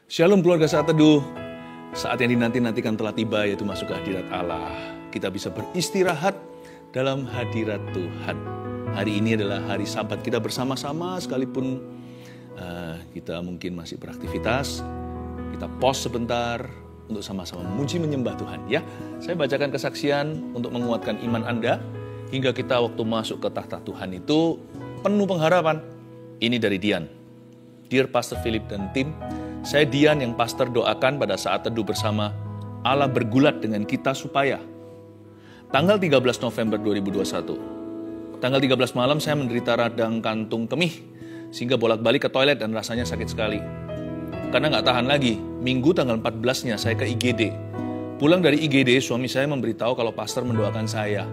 Shalom keluarga Saat Teduh. Saat yang dinanti-nantikan telah tiba, yaitu masuk ke hadirat Allah. Kita bisa beristirahat dalam hadirat Tuhan. Hari ini adalah hari Sabat kita bersama-sama, sekalipun kita mungkin masih beraktivitas. Kita pause sebentar untuk sama-sama memuji menyembah Tuhan. Ya, saya bacakan kesaksian untuk menguatkan iman Anda hingga kita waktu masuk ke tahta Tuhan itu penuh pengharapan. Ini dari Dian. Dear Pastor Philip dan tim, saya Dian yang pastor doakan pada saat teduh bersama Allah bergulat dengan kita supaya tanggal 13 November 2021, tanggal 13 malam saya menderita radang kantung kemih sehingga bolak-balik ke toilet dan rasanya sakit sekali. Karena nggak tahan lagi, Minggu tanggal 14-nya saya ke IGD. Pulang dari IGD, suami saya memberitahu kalau pastor mendoakan saya.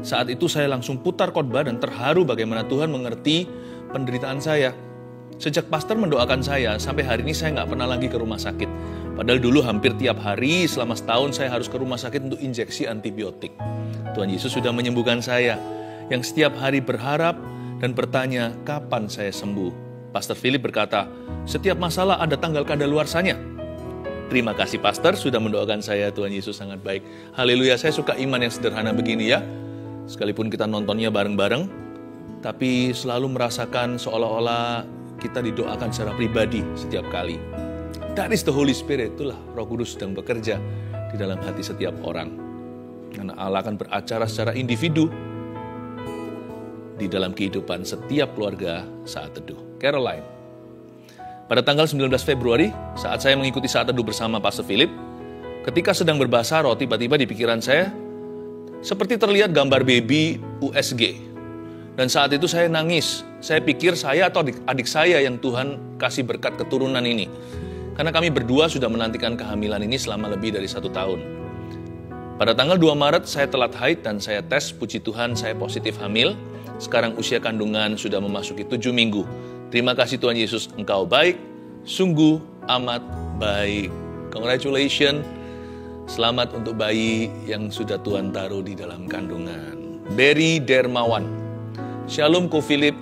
Saat itu saya langsung putar khotbah dan terharu bagaimana Tuhan mengerti penderitaan saya. Sejak pastor mendoakan saya, sampai hari ini saya nggak pernah lagi ke rumah sakit. Padahal dulu hampir tiap hari selama setahun saya harus ke rumah sakit untuk injeksi antibiotik. Tuhan Yesus sudah menyembuhkan saya, yang setiap hari berharap dan bertanya kapan saya sembuh. Pastor Philip berkata, setiap masalah ada tanggal kadaluarsanya. Terima kasih pastor sudah mendoakan saya, Tuhan Yesus sangat baik. Haleluya, saya suka iman yang sederhana begini ya. Sekalipun kita nontonnya bareng-bareng, tapi selalu merasakan seolah-olah kita didoakan secara pribadi setiap kali. That is the Holy Spirit, itulah Roh Kudus sedang bekerja di dalam hati setiap orang. Karena Allah akan beracara secara individu di dalam kehidupan setiap keluarga Saat Teduh. Caroline. Pada tanggal 19 Februari, saat saya mengikuti Saat Teduh bersama Pastor Philip, ketika sedang berbahasa roh, tiba-tiba di pikiran saya seperti terlihat gambar baby USG. Dan saat itu saya nangis. Saya pikir saya atau adik saya yang Tuhan kasih berkat keturunan ini. Karena kami berdua sudah menantikan kehamilan ini selama lebih dari 1 tahun. Pada tanggal 2 Maret saya telat haid dan saya tes, puji Tuhan saya positif hamil. Sekarang usia kandungan sudah memasuki 7 minggu. Terima kasih Tuhan Yesus, Engkau baik, sungguh amat baik. Congratulations, selamat untuk bayi yang sudah Tuhan taruh di dalam kandungan. Berry Dermawan. Shalom Ko Philip,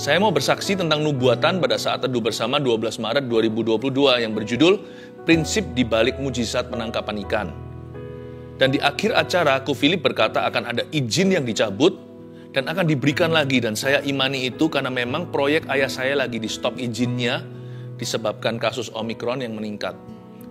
saya mau bersaksi tentang nubuatan pada saat teduh bersama 12 Maret 2022 yang berjudul Prinsip di Balik Mujizat Penangkapan Ikan. Dan di akhir acara, Ko Philip berkata akan ada izin yang dicabut dan akan diberikan lagi. Dan saya imani itu karena memang proyek ayah saya lagi di stop izinnya disebabkan kasus Omikron yang meningkat.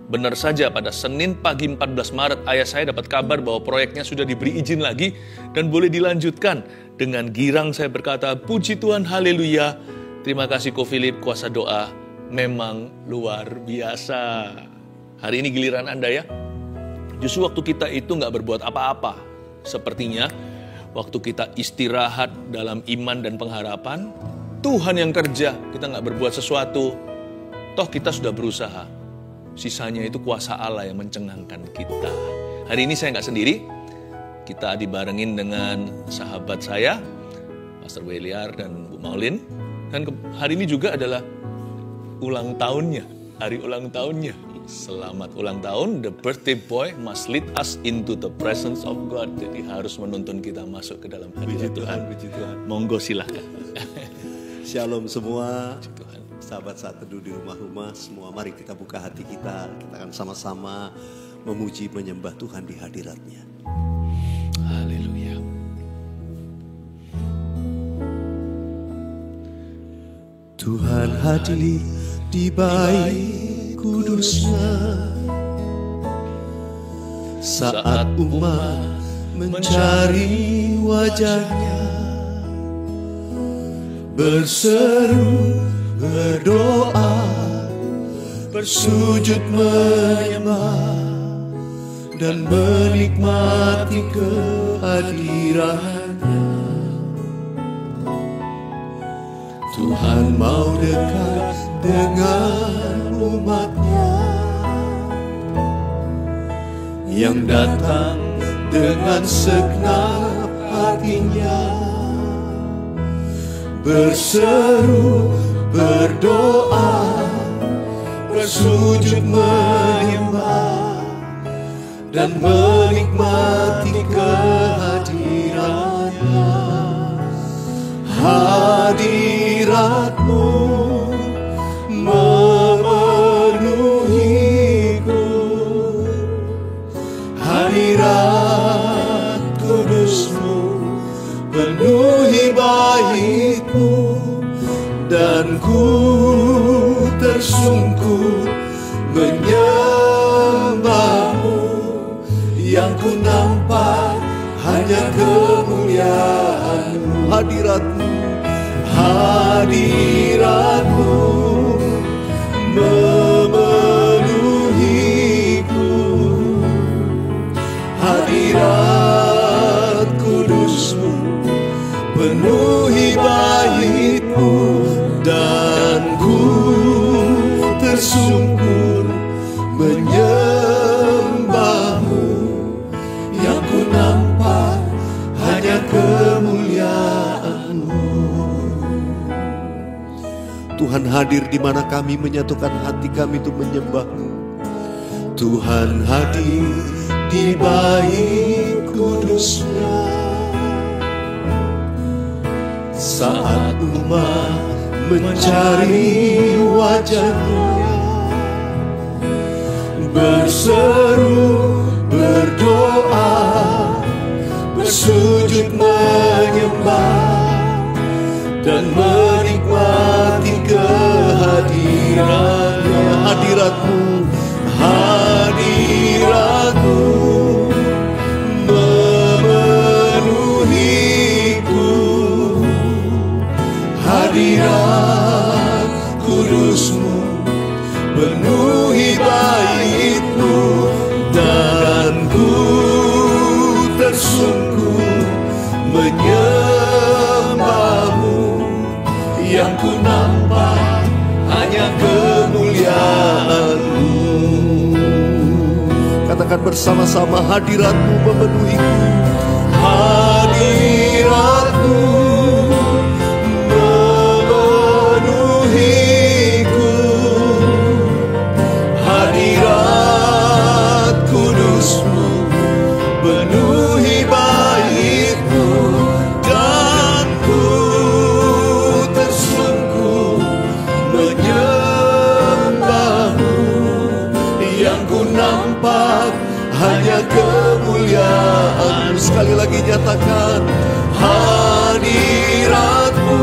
Benar saja pada Senin pagi 14 Maret ayah saya dapat kabar bahwa proyeknya sudah diberi izin lagi dan boleh dilanjutkan. Dengan girang saya berkata, puji Tuhan, haleluya. Terima kasih Ko Philip, kuasa doa memang luar biasa. Hari ini giliran Anda ya. Justru waktu kita itu gak berbuat apa-apa. Sepertinya waktu kita istirahat dalam iman dan pengharapan, Tuhan yang kerja, kita gak berbuat sesuatu. Toh kita sudah berusaha. Sisanya itu kuasa Allah yang mencengangkan kita. Hari ini saya gak sendiri. Kita dibarengin dengan sahabat saya, Pastor Weliar dan Bu Maulin. Dan hari ini juga adalah ulang tahunnya, hari ulang tahunnya. Selamat ulang tahun, the birthday boy must lead us into the presence of God. Jadi harus menuntun kita masuk ke dalam hadirat Tuhan. Puji Tuhan. Monggo silahkan. Shalom semua. Puji Tuhan. Sahabat Saat Teduh di rumah-rumah semua, mari kita buka hati kita. Kita akan sama-sama memuji menyembah Tuhan di hadirat-Nya. Haleluya. Tuhan hadir di baik kudus-Nya saat umat mencari wajah-Nya, berseru, berdoa, bersujud menyembah dan menikmati kehadiran-Nya. Tuhan mau dekat dengan umat-Nya yang datang dengan segenap hatinya, berseru, berdoa, bersujud menyembah dan menikmati kehadiran-Nya. Hadirat-Mu memenuhi memenuhi baitmu, dan ku tersungkur menyembahmu. Yang ku nampak hanya kemuliaan-Mu, hadirat-Mu, hadirat-Mu memenuhiku. Hadirat kudus-Mu penuhi bait-Mu, dan ku tersungkur menyembah-Mu. Yang ku nampak hanya kemuliaan-Mu. Tuhan hadir di mana kami menyatukan hati kami untuk menyembah-Mu. Tuhan hadir di bait kudus-Nya. Saat umat mencari wajah-Nya, berseru, berdoa, bersujud menyembah, dan menikmati kehadiran-Nya. Hadirat-Mu, hadirat-Mu memenuhiku. Hadirat kudus-Mu penuhi bait-Mu, dan ku tersungkur menyembah-Mu. Yang ku nampak hanya kemuliaan-Mu. Katakan bersama-sama, hadirat-Mu memenuhiku. Hadirat-Mu memenuhiku. Hadirat kudus-Mu penuhi bait-Mu, dan ku tersungkur menyembah-Mu. Yang ku nampak hanya kemuliaan-Mu. Sekali lagi nyatakan, hadirat-Mu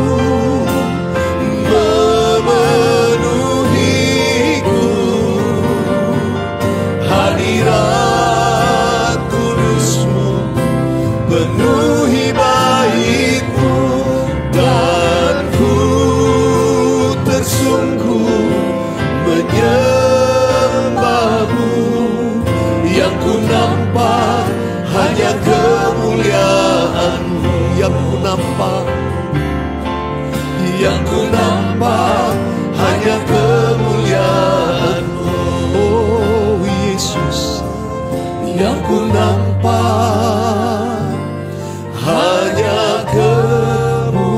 memenuhiku. Hadirat kudus-Mu penuhi bait-Mu, dan ku tersungkur menyembah-Mu. Yang ku nampak hanya kemuliaan-Mu. Yang ku nampak, yang ku nampak hanya kemuliaan-Mu. Oh Yesus, yang ku nampak hanya kemuliaan-Mu.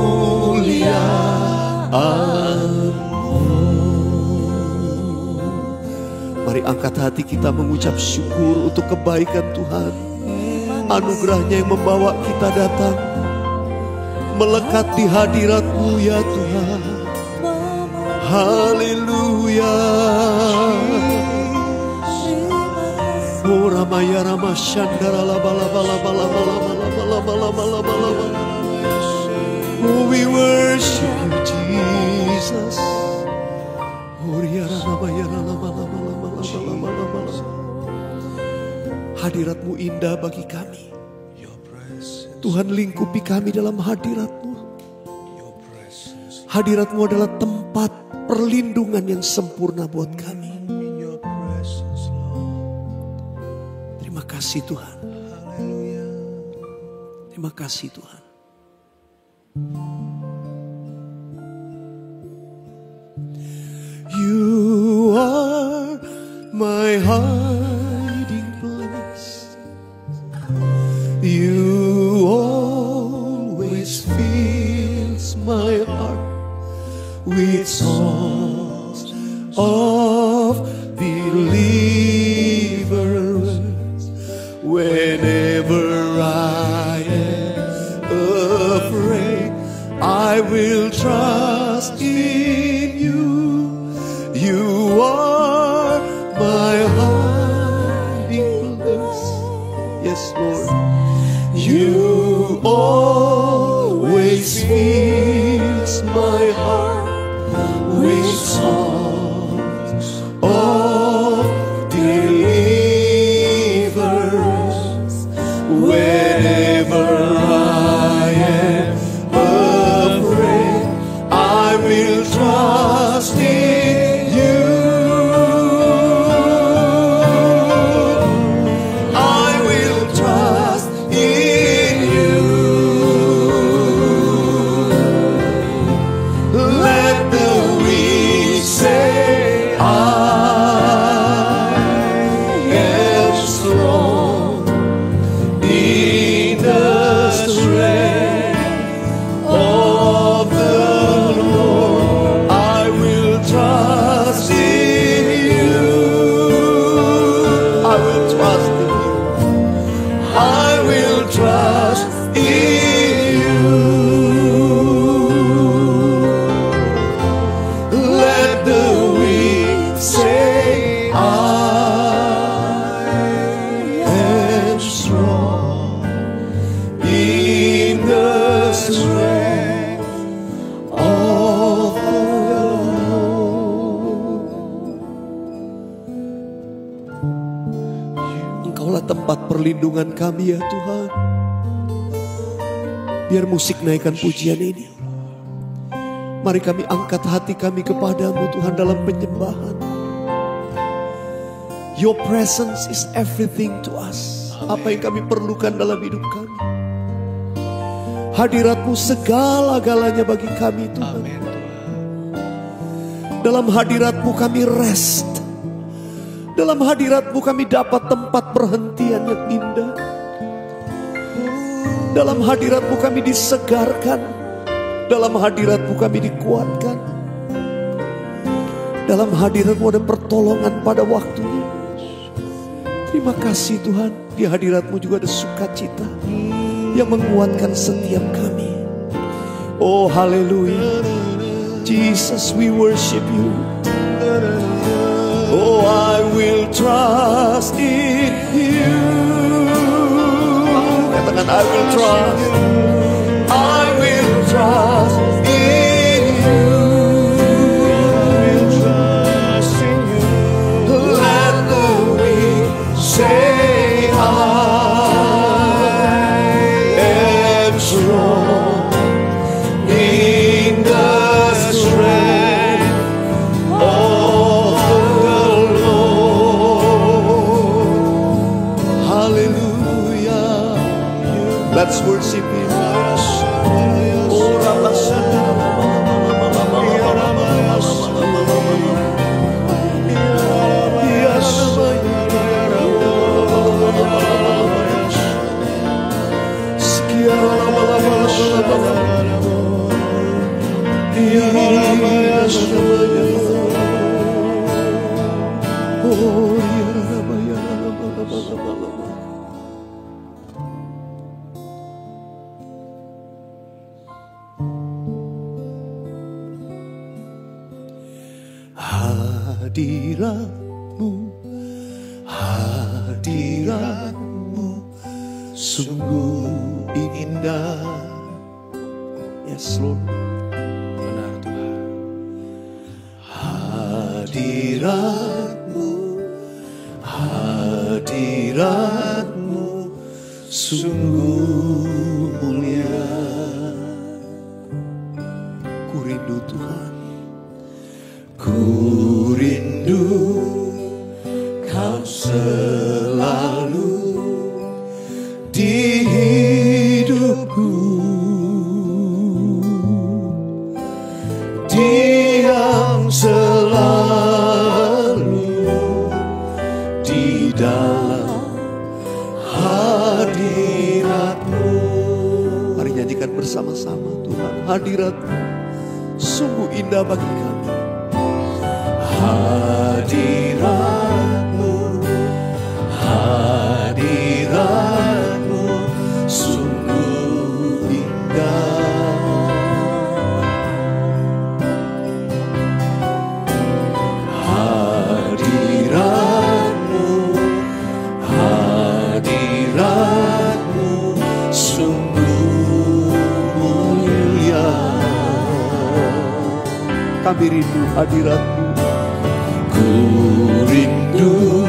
Mari angkat hati kita mengucap syukur untuk kebaikan Tuhan, anugerah-Nya yang membawa kita datang melekat di hadirat-Mu ya Tuhan. Haleluya. Oh Ramaya Rama Shandara la bala bala bala bala bala bala bala bala bala. Oh we worship you Jesus. Oh ya Ramaya Rama bala bala bala bala bala. Hadirat-Mu indah bagi kami. Tuhan lingkupi kami dalam hadirat-Mu. Hadirat-Mu adalah tempat perlindungan yang sempurna buat kami. Terima kasih Tuhan. Terima kasih Tuhan. You are my hiding place. You always fills my heart with songs of deliverance. Whenever I am afraid, I will trust in you. You are my hiding place. Yes, Lord. You always perlindungan kami ya Tuhan. Biar musik naikkan pujian ini. Mari kami angkat hati kami kepadamu Tuhan dalam penyembahan. Your presence is everything to us. Apa yang kami perlukan dalam hidup kami. Hadirat-Mu segala-galanya bagi kami Tuhan. Amin. Dalam hadirat-Mu kami rest. Dalam hadirat-Mu kami dapat tempat perhentian yang indah. Dalam hadirat-Mu kami disegarkan. Dalam hadirat-Mu kami dikuatkan. Dalam hadirat-Mu ada pertolongan pada waktunya. Terima kasih Tuhan. Di hadirat-Mu juga ada sukacita yang menguatkan setiap kami. Oh haleluya. Jesus, we worship you. Oh, I will trust in you. Katakan, I will trust. I will trust in you. I will trust in you. Let the weak say I am strong in the strength of the Lord. Hallelujah. Let's worship Him. Oh, hadirat-Mu, hadirat-Mu sungguh indah. Yes Lord. Benar Tuhan. Hadirat-Mu, hadirat-Mu sungguh mulia. Ku rindu Tuhan. Ku rindu Kau selalu di hidupku. Diam selalu di dalam hadirat-Mu. Mari nyanyikan bersama-sama Tuhan. Hadirat-Mu sungguh indah bagi kami. Hadirat-Mu, hadirat-Mu sungguh indah. Hadirat-Mu, hadirat-Mu sungguh mulia. Kami rindu hadirat-Mu. Ku rindu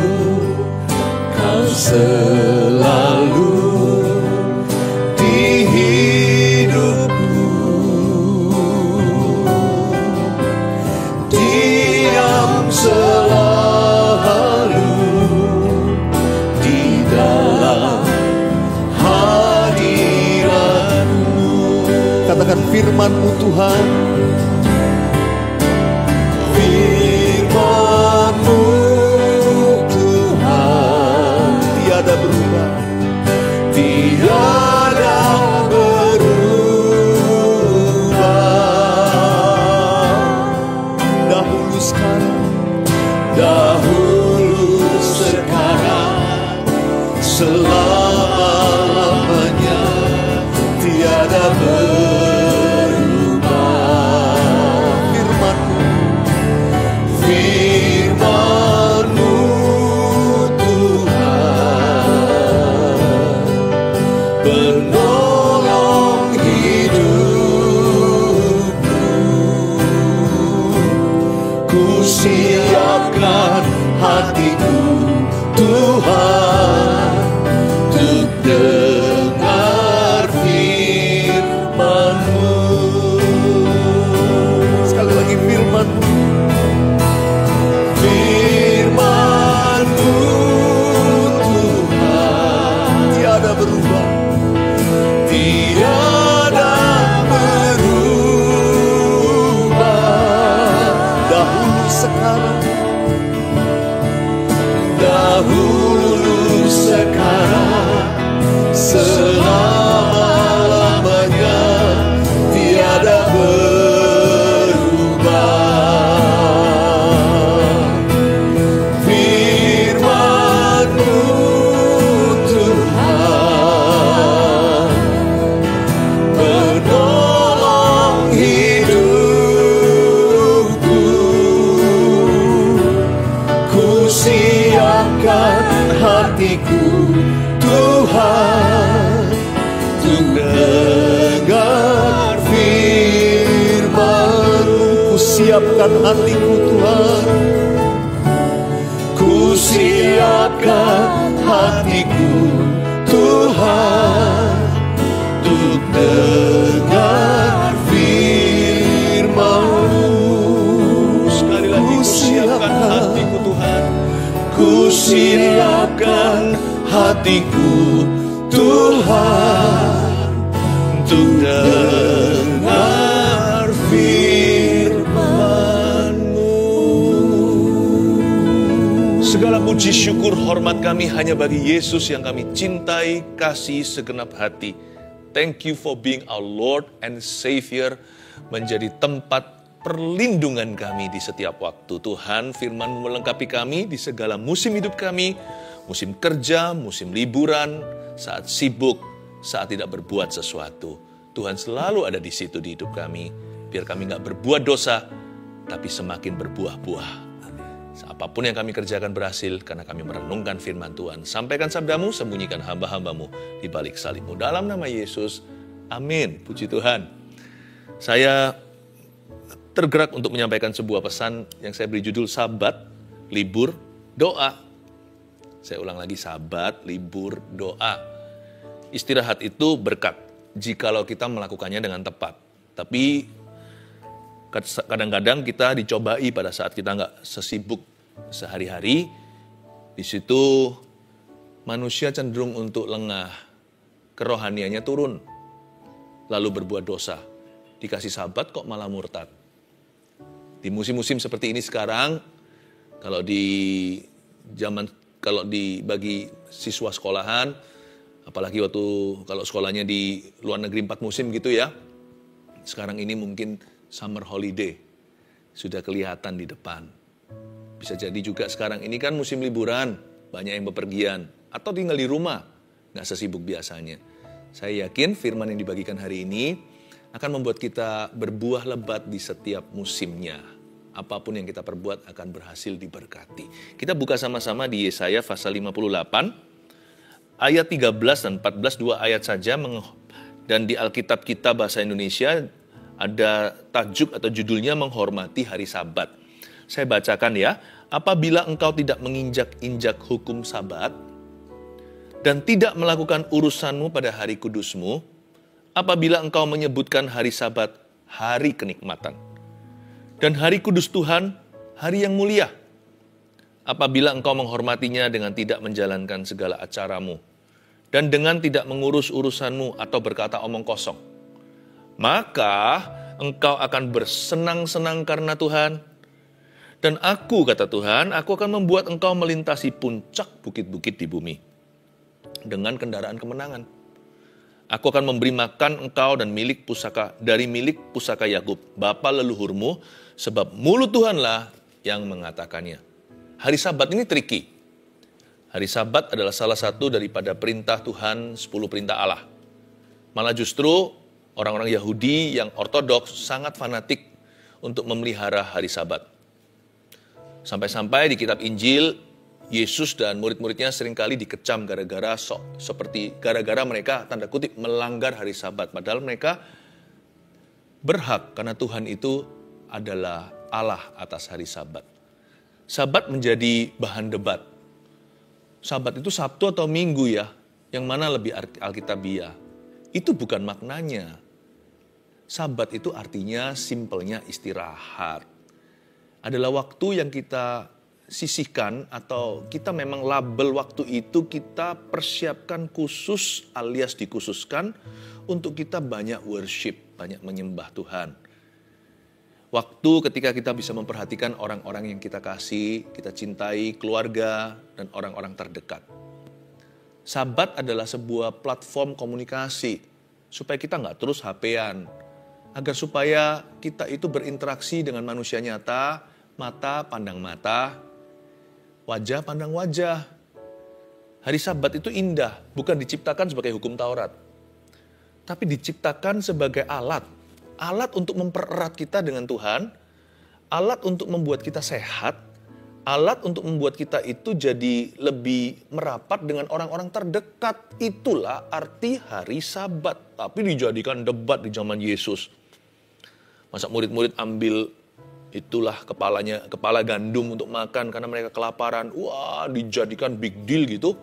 Kau selalu di hidupku. Diam selalu di dalam hadirat-Mu. Katakan firman-Mu Tuhan. Firman-Mu Tuhan tiada berubah, tiada berubah. Dahulu sekarang, dahulu sekarang, selama-lamanya tiada berubah. siapkan hatiku Tuhan. Ku siapkan hatiku Tuhan, untuk dengar firman-Mu. Sekali lagi, ku siapkan hatiku Tuhan. Ku siapkan hatiku Tuhan, untuk dengar firman-Mu. Segala puji syukur hormat kami hanya bagi Yesus yang kami cintai, kasih segenap hati. Thank you for being our Lord and Savior, menjadi tempat perlindungan kami di setiap waktu. Tuhan, firman-Mu melengkapi kami di segala musim hidup kami, musim kerja, musim liburan, saat sibuk, saat tidak berbuat sesuatu. Tuhan selalu ada di situ di hidup kami, biar kami gak berbuat dosa, tapi semakin berbuah-buah. Apapun yang kami kerjakan berhasil karena kami merenungkan firman Tuhan. Sampaikan sabda-Mu, sembunyikan hamba-hamba-Mu di balik salib-Mu. Dalam nama Yesus, amin. Puji Tuhan. Saya tergerak untuk menyampaikan sebuah pesan yang saya beri judul Sabat, Libur, Doa. Saya ulang lagi, Sabat, Libur, Doa. Istirahat itu berkat jikalau kita melakukannya dengan tepat. Tapi kadang-kadang kita dicobai pada saat kita nggak sesibuk sehari-hari. Di situ manusia cenderung untuk lengah, kerohaniannya turun, lalu berbuat dosa. Dikasih sabat kok malah murtad. Di musim-musim seperti ini sekarang, kalau bagi siswa sekolahan, apalagi kalau sekolahnya di luar negeri 4 musim gitu ya, sekarang ini mungkin summer holiday sudah kelihatan di depan. Bisa jadi juga sekarang ini kan musim liburan, banyak yang bepergian atau tinggal di rumah, nggak sesibuk biasanya. Saya yakin firman yang dibagikan hari ini akan membuat kita berbuah lebat di setiap musimnya. Apapun yang kita perbuat akan berhasil diberkati. Kita buka sama-sama di Yesaya pasal 58, ayat 13 dan 14, 2 ayat saja. Dan di Alkitab kita bahasa Indonesia ada tajuk atau judulnya menghormati hari Sabat. Saya bacakan ya. Apabila engkau tidak menginjak-injak hukum Sabat dan tidak melakukan urusanmu pada hari kudusmu, apabila engkau menyebutkan hari Sabat hari kenikmatan dan hari kudus Tuhan hari yang mulia, apabila engkau menghormatinya dengan tidak menjalankan segala acaramu dan dengan tidak mengurus urusanmu atau berkata omong kosong, maka engkau akan bersenang-senang karena Tuhan. Dan aku, kata Tuhan, aku akan membuat engkau melintasi puncak bukit-bukit di bumi dengan kendaraan kemenangan. Aku akan memberi makan engkau dan milik pusaka Yakub, bapa leluhurmu, sebab mulut Tuhanlah yang mengatakannya. Hari Sabat ini tricky. Hari Sabat adalah salah satu daripada perintah Tuhan, 10 perintah Allah. Malah justru orang-orang Yahudi yang ortodoks sangat fanatik untuk memelihara hari Sabat. Sampai-sampai di kitab Injil, Yesus dan murid-muridnya seringkali dikecam gara-gara mereka tanda kutip melanggar hari Sabat. Padahal mereka berhak karena Tuhan itu adalah Allah atas hari Sabat. Sabat menjadi bahan debat. Sabat itu Sabtu atau Minggu ya? Yang mana lebih alkitabiah? Itu bukan maknanya. Sabat itu artinya simpelnya istirahat. Adalah waktu yang kita sisihkan atau kita memang label waktu itu kita persiapkan khusus alias dikhususkan untuk kita banyak worship, banyak menyembah Tuhan. Waktu ketika kita bisa memperhatikan orang-orang yang kita kasih, kita cintai, keluarga, dan orang-orang terdekat. Sabat adalah sebuah platform komunikasi supaya kita nggak terus HP-an. Agar supaya kita itu berinteraksi dengan manusia nyata, mata pandang mata, wajah pandang wajah. Hari Sabat itu indah, bukan diciptakan sebagai hukum Taurat. Tapi diciptakan sebagai alat untuk mempererat kita dengan Tuhan, alat untuk membuat kita sehat, alat untuk membuat kita itu jadi lebih merapat dengan orang-orang terdekat. Itulah arti hari Sabat. Tapi dijadikan debat di zaman Yesus. Masa murid-murid ambil itulah kepala gandum untuk makan karena mereka kelaparan. Wah, dijadikan big deal gitu.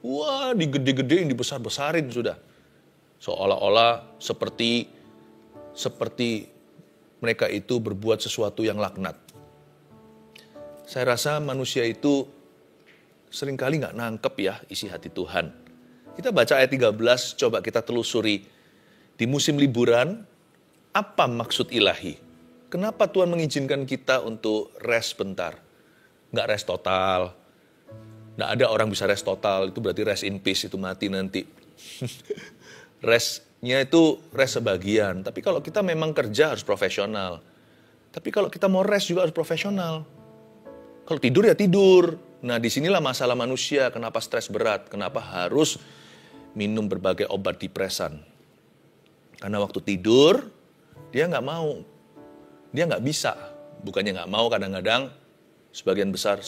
Wah, digede-gedein, dibesar-besarin sudah. Seolah-olah seperti mereka itu berbuat sesuatu yang laknat. Saya rasa manusia itu seringkali nggak nangkep ya isi hati Tuhan. Kita baca ayat 13, coba kita telusuri. Di musim liburan, apa maksud ilahi? Kenapa Tuhan mengizinkan kita untuk rest bentar? Nggak rest total. Nggak ada orang bisa rest total, itu berarti rest in peace, itu mati nanti. Restnya itu rest sebagian. Tapi kalau kita memang kerja harus profesional. Tapi kalau kita mau rest juga harus profesional. Kalau tidur ya tidur. Nah disinilah masalah manusia, kenapa stres berat, kenapa harus minum berbagai obat depresan. Karena waktu tidur, dia nggak mau. Dia nggak bisa. Bukannya nggak mau, kadang-kadang sebagian besar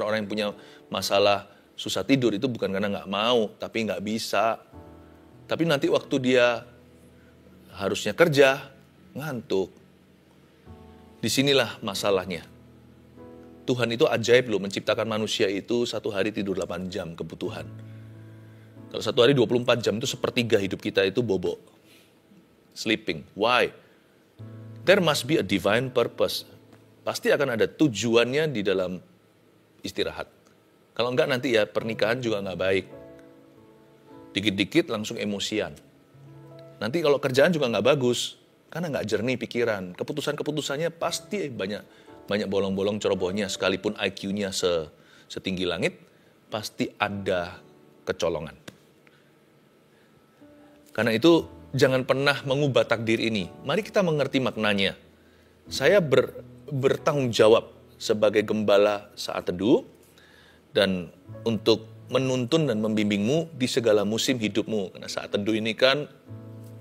orang yang punya masalah susah tidur itu bukan karena nggak mau, tapi nggak bisa. Tapi nanti waktu dia harusnya kerja, ngantuk. Disinilah masalahnya. Tuhan itu ajaib loh, menciptakan manusia itu satu hari tidur 8 jam kebutuhan. Kalau satu hari 24 jam itu sepertiga hidup kita itu bobo. Sleeping. Why? There must be a divine purpose. Pasti akan ada tujuannya di dalam istirahat. Kalau enggak nanti ya pernikahan juga enggak baik. Dikit-dikit langsung emosian. Nanti kalau kerjaan juga enggak bagus. Karena enggak jernih pikiran. Keputusan-keputusannya pasti banyak bolong-bolong cerobohnya. Sekalipun IQ-nya setinggi langit, pasti ada kecolongan. Karena itu jangan pernah mengubah takdir ini. Mari kita mengerti maknanya. Saya bertanggung jawab sebagai gembala saat teduh dan untuk menuntun dan membimbingmu di segala musim hidupmu. Karena saat teduh ini kan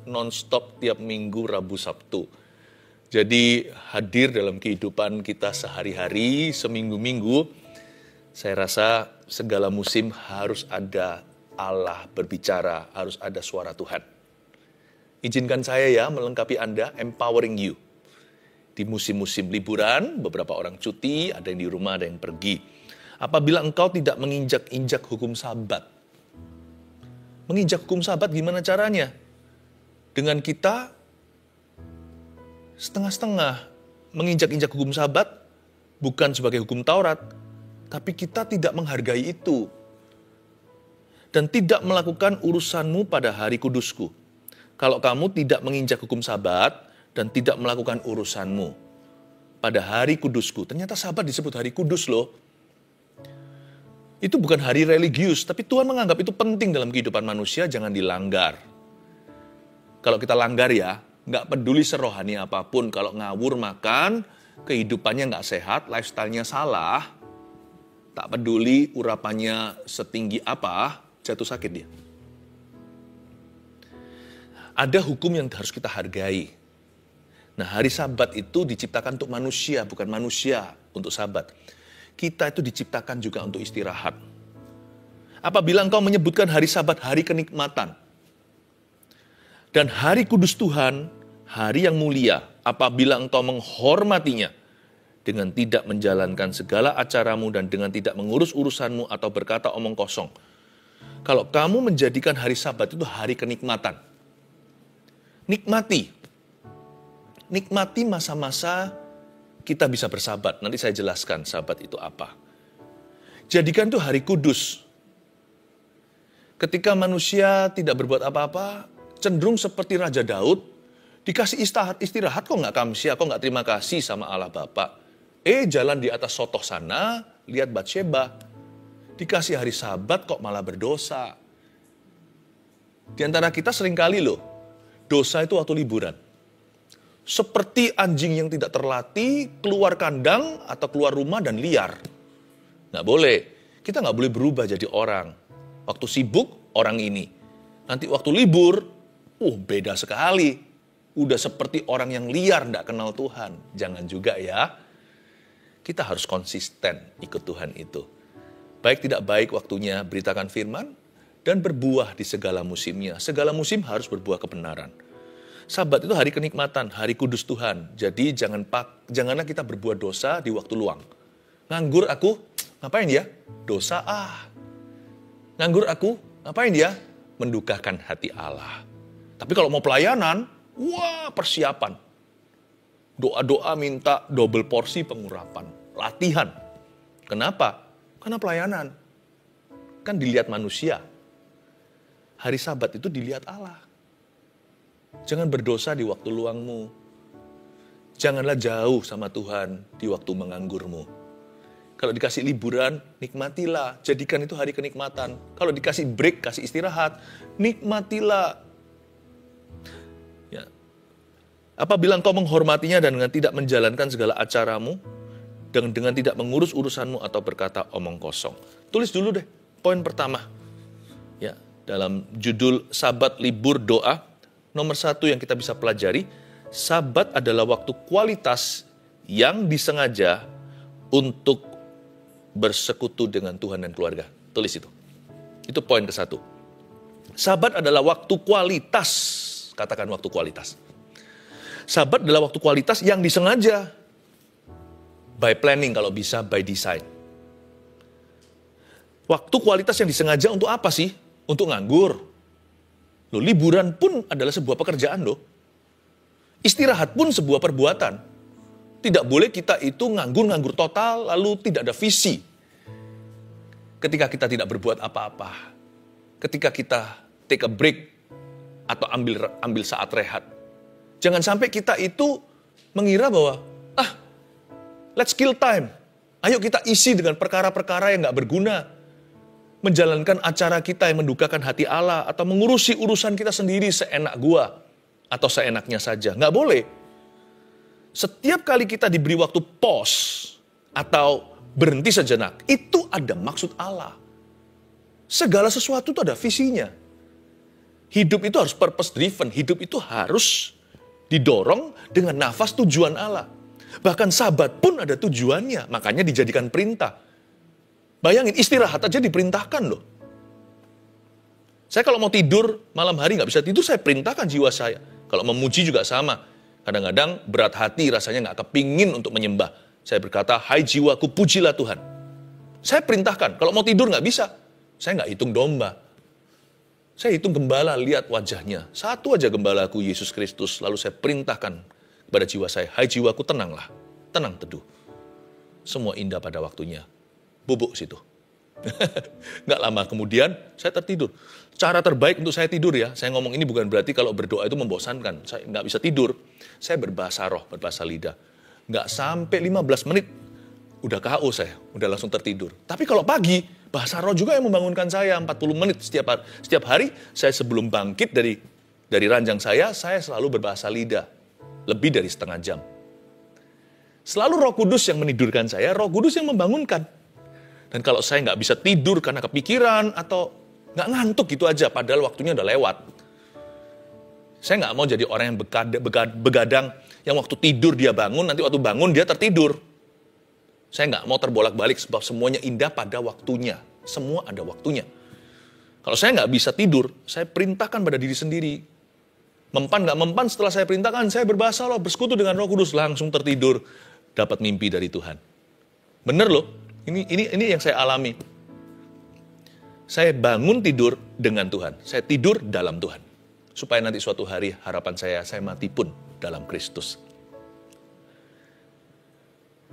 non-stop tiap minggu, Rabu, Sabtu. Jadi hadir dalam kehidupan kita sehari-hari, seminggu-minggu. Saya rasa segala musim harus ada Allah berbicara, harus ada suara Tuhan. Izinkan saya ya melengkapi Anda, empowering you. Di musim-musim liburan, beberapa orang cuti, ada yang di rumah, ada yang pergi. Apabila engkau tidak menginjak-injak hukum Sabat. Menginjak hukum Sabat gimana caranya? Dengan kita setengah-setengah menginjak-injak hukum Sabat, bukan sebagai hukum Taurat, tapi kita tidak menghargai itu. Dan tidak melakukan urusanmu pada hari kudusku. Kalau kamu tidak menginjak hukum Sabat, dan tidak melakukan urusanmu pada hari kudusku. Ternyata Sabat disebut hari kudus loh. Itu bukan hari religius, tapi Tuhan menganggap itu penting dalam kehidupan manusia, jangan dilanggar. Kalau kita langgar ya, nggak peduli serohani apapun, kalau ngawur makan, kehidupannya nggak sehat, lifestyle-nya salah, tak peduli urapannya setinggi apa, jatuh sakit dia. Ada hukum yang harus kita hargai. Nah, hari Sabat itu diciptakan untuk manusia, bukan manusia untuk Sabat. Kita itu diciptakan juga untuk istirahat. Apabila engkau menyebutkan hari Sabat hari kenikmatan, dan hari kudus Tuhan, hari yang mulia, apabila engkau menghormatinya, dengan tidak menjalankan segala acaramu dan dengan tidak mengurus urusanmu atau berkata omong kosong. Kalau kamu menjadikan hari Sabat itu hari kenikmatan, nikmati masa-masa kita bisa bersabat. Nanti saya jelaskan sabat itu apa. Jadikan itu hari kudus. Ketika manusia tidak berbuat apa-apa, cenderung seperti Raja Daud, dikasih istirahat kok nggak kamsia, kok nggak terima kasih sama Allah Bapa. Jalan di atas sotoh sana, lihat Batsheba. Dikasih hari Sabat kok malah berdosa. Di antara kita seringkali loh, dosa itu waktu liburan. Seperti anjing yang tidak terlatih, keluar kandang atau keluar rumah dan liar. Nggak boleh. Kita nggak boleh berubah jadi orang. Waktu sibuk, orang ini. Nanti waktu libur, beda sekali. Udah seperti orang yang liar, nggak kenal Tuhan. Jangan juga ya. Kita harus konsisten ikut Tuhan itu. Baik tidak baik waktunya beritakan firman dan berbuah di segala musimnya. Segala musim harus berbuah kebenaran. Sabat itu hari kenikmatan, hari kudus Tuhan. Jadi janganlah kita berbuat dosa di waktu luang. Nganggur aku, ngapain ya? Dosa Nganggur aku, ngapain ya? Mendukakan hati Allah. Tapi kalau mau pelayanan, wah persiapan. Doa-doa minta double porsi pengurapan. Latihan. Kenapa? Karena pelayanan. Kan dilihat manusia. Hari Sabat itu dilihat Allah. Jangan berdosa di waktu luangmu. Janganlah jauh sama Tuhan di waktu menganggurmu. Kalau dikasih liburan, nikmatilah. Jadikan itu hari kenikmatan. Kalau dikasih break, kasih istirahat, nikmatilah. Ya. Apabila engkau menghormatinya dan dengan tidak menjalankan segala acaramu, dengan tidak mengurus urusanmu atau berkata omong kosong. Tulis dulu deh, poin pertama. Ya, dalam judul Sabat Libur Doa, nomor 1 yang kita bisa pelajari, Sabat adalah waktu kualitas yang disengaja untuk bersekutu dengan Tuhan dan keluarga. Tulis itu. Itu poin ke-1. Sabat adalah waktu kualitas. Katakan waktu kualitas. Sabat adalah waktu kualitas yang disengaja. By planning kalau bisa, by design. Waktu kualitas yang disengaja untuk apa sih? Untuk nganggur. Loh, liburan pun adalah sebuah pekerjaan loh. Istirahat pun sebuah perbuatan. Tidak boleh kita itu nganggur total lalu tidak ada visi. Ketika kita tidak berbuat apa-apa. Ketika kita take a break atau ambil saat rehat. Jangan sampai kita itu mengira bahwa let's kill time. Ayo kita isi dengan perkara-perkara yang gak berguna. Menjalankan acara kita yang mendukakan hati Allah atau mengurusi urusan kita sendiri seenak gua atau seenaknya saja. Nggak boleh. Setiap kali kita diberi waktu pause atau berhenti sejenak, itu ada maksud Allah. Segala sesuatu itu ada visinya. Hidup itu harus purpose driven, hidup itu harus didorong dengan nafas tujuan Allah. Bahkan Sabat pun ada tujuannya, makanya dijadikan perintah. Bayangin, istirahat aja diperintahkan loh. Saya kalau mau tidur, malam hari nggak bisa tidur, saya perintahkan jiwa saya. Kalau memuji juga sama. Kadang-kadang berat hati rasanya nggak kepingin untuk menyembah. Saya berkata, hai jiwaku, pujilah Tuhan. Saya perintahkan, kalau mau tidur nggak bisa. Saya nggak hitung domba. Saya hitung gembala, lihat wajahnya. Satu aja gembalaku, Yesus Kristus. Lalu saya perintahkan kepada jiwa saya, hai jiwaku, tenanglah. Tenang teduh. Semua indah pada waktunya. Bubuk situ. Nggak lama kemudian saya tertidur. Cara terbaik untuk saya tidur ya, saya ngomong ini bukan berarti kalau berdoa itu membosankan. Saya nggak bisa tidur. Saya berbahasa roh, berbahasa lidah. Nggak sampai 15 menit, udah KO saya, udah langsung tertidur. Tapi kalau pagi, bahasa roh juga yang membangunkan saya 40 menit setiap hari. Saya sebelum bangkit dari ranjang saya selalu berbahasa lidah. Lebih dari setengah jam. Selalu Roh Kudus yang menidurkan saya, Roh Kudus yang membangunkan. Dan kalau saya nggak bisa tidur karena kepikiran atau nggak ngantuk gitu aja, padahal waktunya udah lewat. Saya nggak mau jadi orang yang begadang, yang waktu tidur dia bangun, nanti waktu bangun dia tertidur. Saya nggak mau terbolak-balik sebab semuanya indah pada waktunya. Semua ada waktunya. Kalau saya nggak bisa tidur, saya perintahkan pada diri sendiri. Mempan nggak mempan, setelah saya perintahkan, saya berbahasa roh, bersekutu dengan Roh Kudus, langsung tertidur, dapat mimpi dari Tuhan. Bener loh. Ini yang saya alami. Saya bangun tidur dengan Tuhan. Saya tidur dalam Tuhan. Supaya nanti suatu hari harapan saya mati pun dalam Kristus.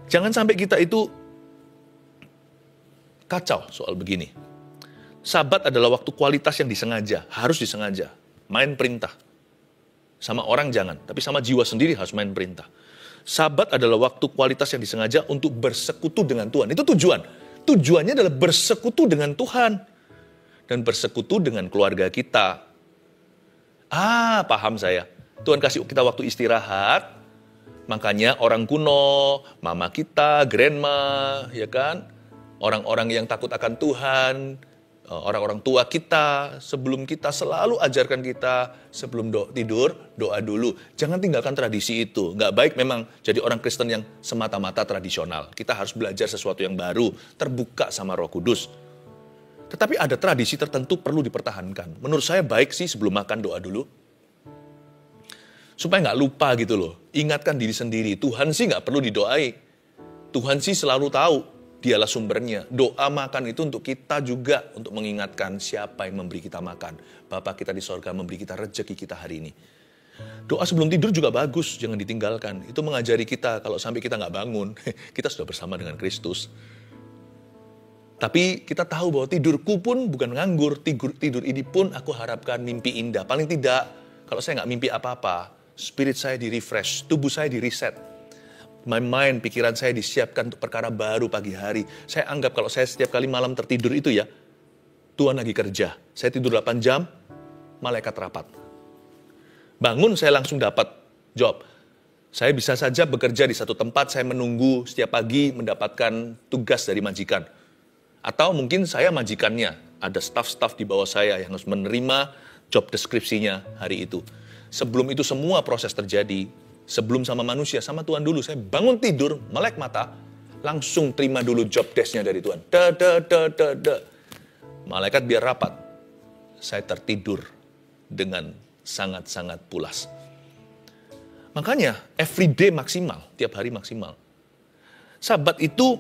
Jangan sampai kita itu kacau soal begini. Sabat adalah waktu kualitas yang disengaja. Harus disengaja. Main perintah. Sama orang jangan. Tapi sama jiwa sendiri harus main perintah. Sabat adalah waktu kualitas yang disengaja untuk bersekutu dengan Tuhan. Itu tujuan. Tujuannya adalah bersekutu dengan Tuhan. Dan bersekutu dengan keluarga kita. Paham saya. Tuhan kasih kita waktu istirahat. Makanya orang kuno, mama kita, grandma, ya kan? Orang-orang yang takut akan Tuhan, orang-orang tua kita, sebelum kita selalu ajarkan kita, sebelum tidur, doa dulu. Jangan tinggalkan tradisi itu. Nggak baik memang jadi orang Kristen yang semata-mata tradisional. Kita harus belajar sesuatu yang baru, terbuka sama Roh Kudus. Tetapi ada tradisi tertentu perlu dipertahankan. Menurut saya baik sih sebelum makan doa dulu. Supaya nggak lupa gitu loh. Ingatkan diri sendiri, Tuhan sih nggak perlu didoai. Tuhan sih selalu tahu, dialah sumbernya. Doa makan itu untuk kita juga, untuk mengingatkan siapa yang memberi kita makan. Bapa kita di sorga memberi kita rezeki kita hari ini. Doa sebelum tidur juga bagus, jangan ditinggalkan. Itu mengajari kita, kalau sampai kita nggak bangun, kita sudah bersama dengan Kristus. Tapi kita tahu bahwa tidurku pun bukan nganggur, tidur ini pun aku harapkan mimpi indah. Paling tidak, kalau saya nggak mimpi apa-apa, spirit saya di-refresh, tubuh saya di-reset. My mind, pikiran saya disiapkan untuk perkara baru pagi hari. Saya anggap kalau saya setiap kali malam tertidur itu ya, Tuhan lagi kerja. Saya tidur 8 jam, malaikat rapat. Bangun saya langsung dapat job. Saya bisa saja bekerja di satu tempat, saya menunggu setiap pagi mendapatkan tugas dari majikan. Atau mungkin saya majikannya, ada staff-staff di bawah saya yang harus menerima job deskripsinya hari itu. Sebelum itu semua proses terjadi, sebelum sama manusia, sama Tuhan dulu. Saya bangun tidur, melek mata, langsung terima dulu job desk-nya dari Tuhan. Malaikat biar rapat. Saya tertidur dengan sangat-sangat pulas. Makanya, everyday maksimal, tiap hari maksimal. Sabat itu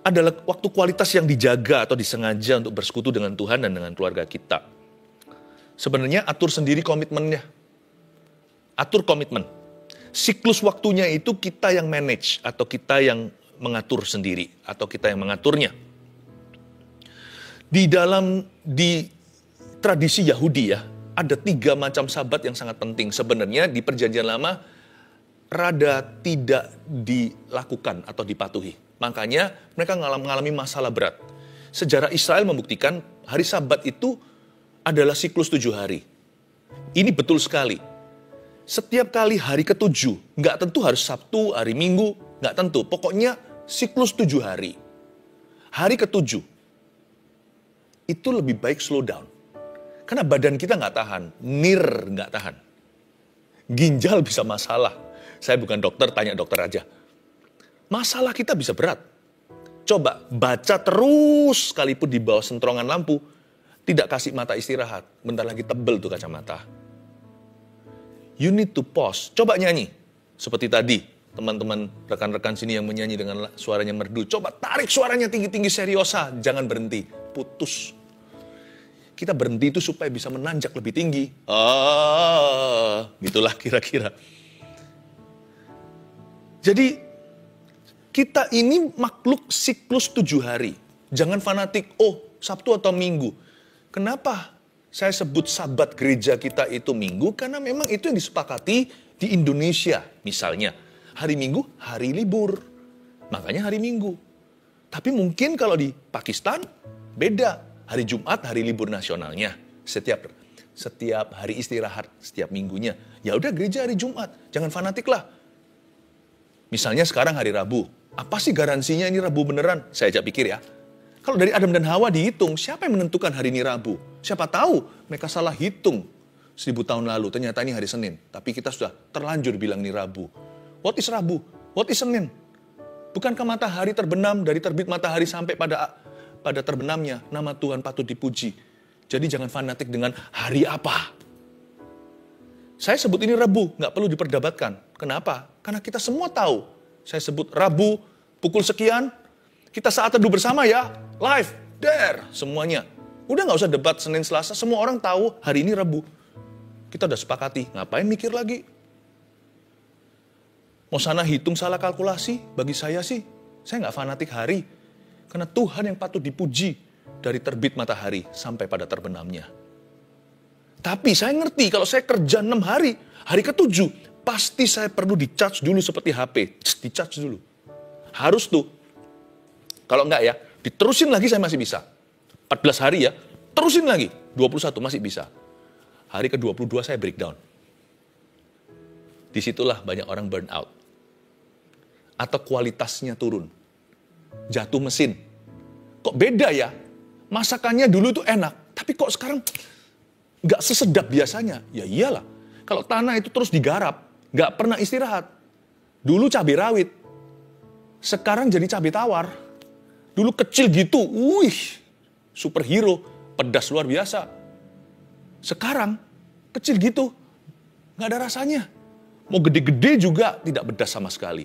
adalah waktu kualitas yang dijaga atau disengaja untuk bersekutu dengan Tuhan dan dengan keluarga kita. Sebenarnya atur sendiri komitmennya. Atur komitmen. Siklus waktunya itu kita yang manage atau kita yang mengatur sendiri atau kita yang mengaturnya. Di tradisi Yahudi ya, ada 3 macam sabat yang sangat penting. Sebenarnya di Perjanjian Lama rada tidak dilakukan atau dipatuhi. Makanya mereka mengalami masalah berat. Sejarah Israel membuktikan hari Sabat itu adalah siklus 7 hari. Ini betul sekali. Setiap kali hari ke-7, nggak tentu harus Sabtu, hari Minggu, nggak tentu. Pokoknya siklus 7 hari. Hari ke-7, itu lebih baik slow down. Karena badan kita nggak tahan, nir nggak tahan. Ginjal bisa masalah. Saya bukan dokter, tanya dokter aja. Masalah kita bisa berat. Coba baca terus sekalipun di bawah sentrongan lampu, tidak kasih mata istirahat. Bentar lagi tebel tuh kacamata. You need to pause. Coba nyanyi. Seperti tadi, teman-teman rekan-rekan sini yang menyanyi dengan suaranya merdu. Coba tarik suaranya tinggi-tinggi seriosa. Jangan berhenti. Putus. Kita berhenti itu supaya bisa menanjak lebih tinggi. Gitulah kira-kira. Jadi, kita ini makhluk siklus 7 hari. Jangan fanatik, Sabtu atau Minggu. Kenapa saya sebut sabat gereja kita itu Minggu? Karena memang itu yang disepakati di Indonesia. Misalnya, hari Minggu, hari libur. Makanya hari Minggu. Tapi mungkin kalau di Pakistan, beda. Hari Jumat, hari libur nasionalnya. Setiap hari istirahat, setiap minggunya. Ya udah gereja hari Jumat. Jangan fanatik lah. Misalnya sekarang hari Rabu. Apa sih garansinya ini Rabu beneran? Saya ajak pikir ya. Kalau dari Adam dan Hawa dihitung, siapa yang menentukan hari ini Rabu? Siapa tahu mereka salah hitung 1000 tahun lalu. Ternyata ini hari Senin. Tapi kita sudah terlanjur bilang ini Rabu. What is Rabu? What is Senin? Bukankah matahari terbenam dari terbit matahari sampai pada terbenamnya? Nama Tuhan patut dipuji. Jadi jangan fanatik dengan hari apa. Saya sebut ini Rabu, nggak perlu diperdebatkan. Kenapa? Karena kita semua tahu. Saya sebut Rabu, pukul sekian, kita saat teduh bersama ya, live, there, semuanya. Udah nggak usah debat Senin, Selasa, semua orang tahu hari ini Rabu. Kita udah sepakati, ngapain mikir lagi? Mau sana hitung salah kalkulasi, bagi saya sih, saya nggak fanatik hari. Karena Tuhan yang patut dipuji dari terbit matahari sampai pada terbenamnya. Tapi saya ngerti kalau saya kerja 6 hari, hari ke-7, pasti saya perlu di-charge dulu seperti HP. Di-charge dulu. Harus tuh. Kalau enggak ya, diterusin lagi saya masih bisa. 14 hari ya, terusin lagi. 21 masih bisa. Hari ke-22 saya breakdown. Disitulah banyak orang burn out. Atau kualitasnya turun. Jatuh mesin. Kok beda ya? Masakannya dulu itu enak. Tapi kok sekarang nggak sesedap biasanya? Ya iyalah. Kalau tanah itu terus digarap. Nggak pernah istirahat. Dulu cabai rawit. Sekarang jadi cabai tawar. Dulu kecil gitu. Superhero. Pedas luar biasa. Sekarang kecil gitu. Nggak ada rasanya. Mau gede-gede juga tidak bedas sama sekali.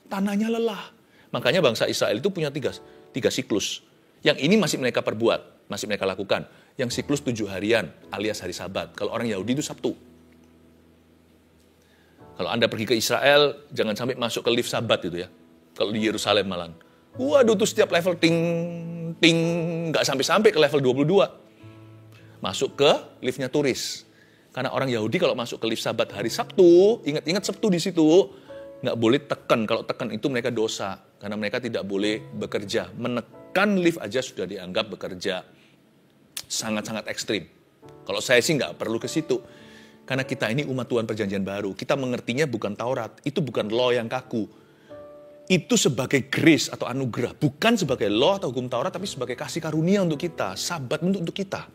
Tanahnya lelah. Makanya bangsa Israel itu punya tiga siklus. Yang ini masih mereka perbuat, masih mereka lakukan. Yang siklus 7 harian alias hari Sabat. Kalau orang Yahudi itu Sabtu. Kalau Anda pergi ke Israel, jangan sampai masuk ke lift Sabat itu ya. Kalau di Yerusalem malah. Waduh tuh setiap level ting, nggak sampai-sampai ke level 22. Masuk ke liftnya turis. Karena orang Yahudi kalau masuk ke lift Sabat hari Sabtu, ingat-ingat Sabtu di situ, nggak boleh tekan. Kalau tekan itu mereka dosa. Karena mereka tidak boleh bekerja. Menekan lift aja sudah dianggap bekerja. Sangat-sangat ekstrim. Kalau saya sih nggak perlu ke situ. Karena kita ini umat Tuhan perjanjian baru. Kita mengertinya bukan Taurat. Itu bukan law yang kaku. Itu sebagai grace atau anugerah. Bukan sebagai law atau hukum Taurat, tapi sebagai kasih karunia untuk kita. Sabat untuk kita.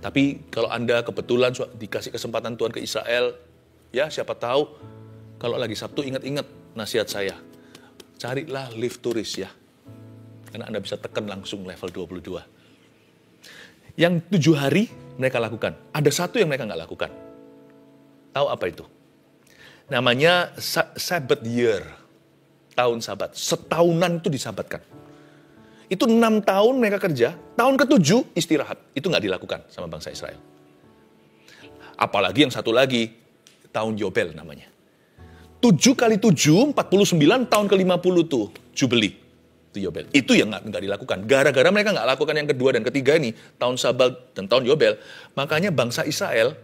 Tapi kalau Anda kebetulan dikasih kesempatan Tuhan ke Israel, ya siapa tahu, kalau lagi Sabtu ingat-ingat nasihat saya. Carilah lift turis ya. Karena Anda bisa tekan langsung level 22. Yang 7 hari mereka lakukan. Ada satu yang mereka nggak lakukan. Tahu apa itu? Namanya Sabbath year. Tahun Sabat. Setahunan itu disabatkan. Itu 6 tahun mereka kerja, tahun ke-7 istirahat. Itu nggak dilakukan sama bangsa Israel. Apalagi yang satu lagi, tahun Yobel namanya. 7 kali 7, 49, tahun ke-50 tuh, Jubilee. Itu Yobel. Itu yang nggak dilakukan. Gara-gara mereka nggak lakukan yang kedua dan ketiga ini, tahun Sabat dan tahun Yobel, makanya bangsa Israel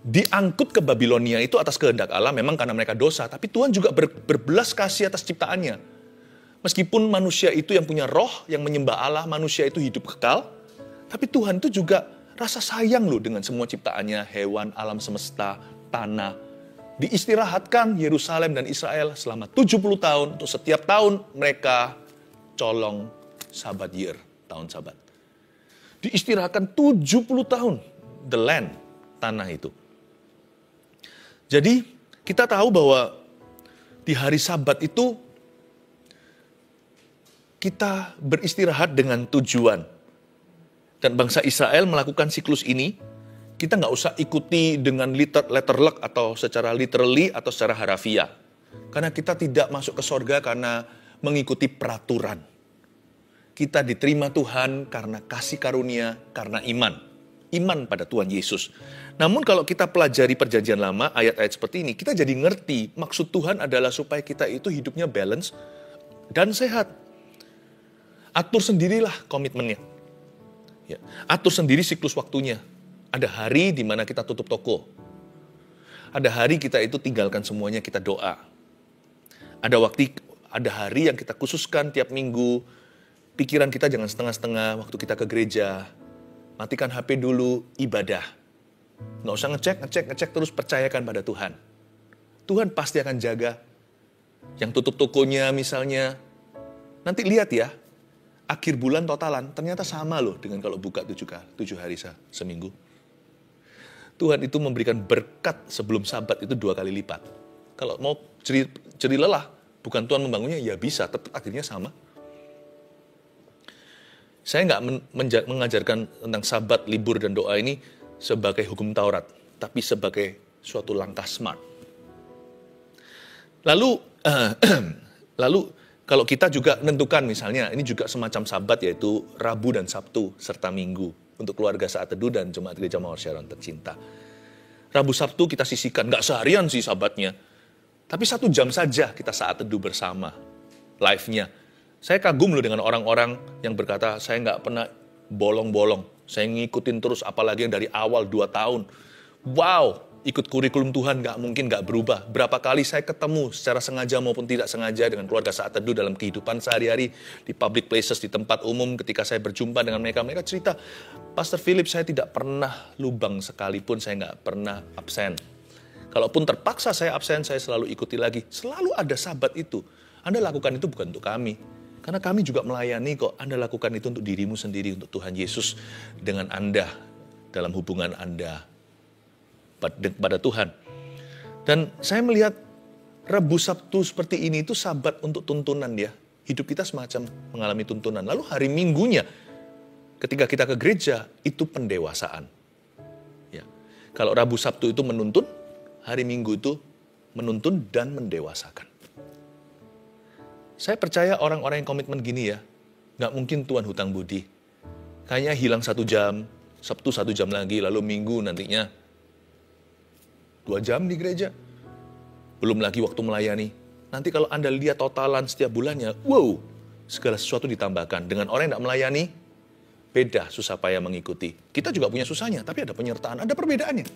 diangkut ke Babilonia itu atas kehendak Allah, memang karena mereka dosa, tapi Tuhan juga berbelas kasih atas ciptaannya. Meskipun manusia itu yang punya roh, yang menyembah Allah, manusia itu hidup kekal, tapi Tuhan itu juga rasa sayang loh dengan semua ciptaannya, hewan, alam semesta, tanah. Diistirahatkan Yerusalem dan Israel selama 70 tahun, untuk setiap tahun mereka colong Sabat year, tahun Sabat. Diistirahatkan 70 tahun, the land, tanah itu. Jadi kita tahu bahwa di hari Sabat itu kita beristirahat dengan tujuan. Dan bangsa Israel melakukan siklus ini, kita nggak usah ikuti dengan letter luck atau secara literally atau secara harafiah. Karena kita tidak masuk ke sorga karena mengikuti peraturan. Kita diterima Tuhan karena kasih karunia, karena iman. Iman pada Tuhan Yesus. Namun kalau kita pelajari perjanjian lama, ayat-ayat seperti ini, kita jadi ngerti maksud Tuhan adalah supaya kita itu hidupnya balance dan sehat. Atur sendirilah komitmennya. Ya. Atur sendiri siklus waktunya. Ada hari di mana kita tutup toko. Ada hari kita itu tinggalkan semuanya, kita doa. Ada hari yang kita khususkan tiap minggu. Pikiran kita jangan setengah-setengah waktu kita ke gereja. Matikan HP dulu, ibadah. Nggak usah ngecek terus, percayakan pada Tuhan. Tuhan pasti akan jaga. Yang tutup tokonya misalnya, nanti lihat ya, akhir bulan totalan, ternyata sama loh dengan kalau buka 7 hari seminggu. Tuhan itu memberikan berkat sebelum Sabat itu 2 kali lipat. Kalau mau ceri lelah, bukan Tuhan membangunnya, ya bisa, tetap akhirnya sama. Saya nggak mengajarkan tentang Sabat, libur, dan doa ini sebagai hukum Taurat, tapi sebagai suatu langkah smart. Lalu kalau kita juga menentukan misalnya, ini juga semacam Sabat yaitu Rabu dan Sabtu serta Minggu untuk keluarga saat teduh dan jemaat gereja Mawar Sharon tercinta. Rabu Sabtu kita sisihkan, nggak seharian sih Sabatnya, tapi 1 jam saja kita saat teduh bersama, live-nya. Saya kagum loh dengan orang-orang yang berkata, saya nggak pernah bolong-bolong, saya ngikutin terus apalagi yang dari awal 2 tahun. Wow! Ikut kurikulum Tuhan nggak berubah. Berapa kali saya ketemu secara sengaja maupun tidak sengaja dengan keluarga saat teduh dalam kehidupan sehari-hari, di public places, di tempat umum, ketika saya berjumpa dengan mereka cerita, Pastor Philip, saya tidak pernah lubang sekalipun, saya nggak pernah absen. Kalaupun terpaksa saya absen, saya selalu ikuti lagi. Selalu ada Sabat itu. Anda lakukan itu bukan untuk kami. Karena kami juga melayani kok. Anda lakukan itu untuk dirimu sendiri, untuk Tuhan Yesus dengan Anda, dalam hubungan Anda pada Tuhan. Dan saya melihat Rabu Sabtu seperti ini itu Sabat untuk tuntunan ya. Hidup kita semacam mengalami tuntunan. Lalu hari Minggunya ketika kita ke gereja itu pendewasaan. Ya. Kalau Rabu Sabtu itu menuntun, hari Minggu itu menuntun dan mendewasakan. Saya percaya orang-orang yang komitmen gini ya, nggak mungkin Tuhan hutang budi. Kayaknya hilang 1 jam, Sabtu 1 jam lagi, lalu Minggu nantinya 2 jam di gereja. Belum lagi waktu melayani. Nanti kalau Anda lihat totalan setiap bulannya, wow, segala sesuatu ditambahkan. Dengan orang yang tidak melayani, beda susah payah mengikuti. Kita juga punya susahnya, tapi ada penyertaan, ada perbedaannya.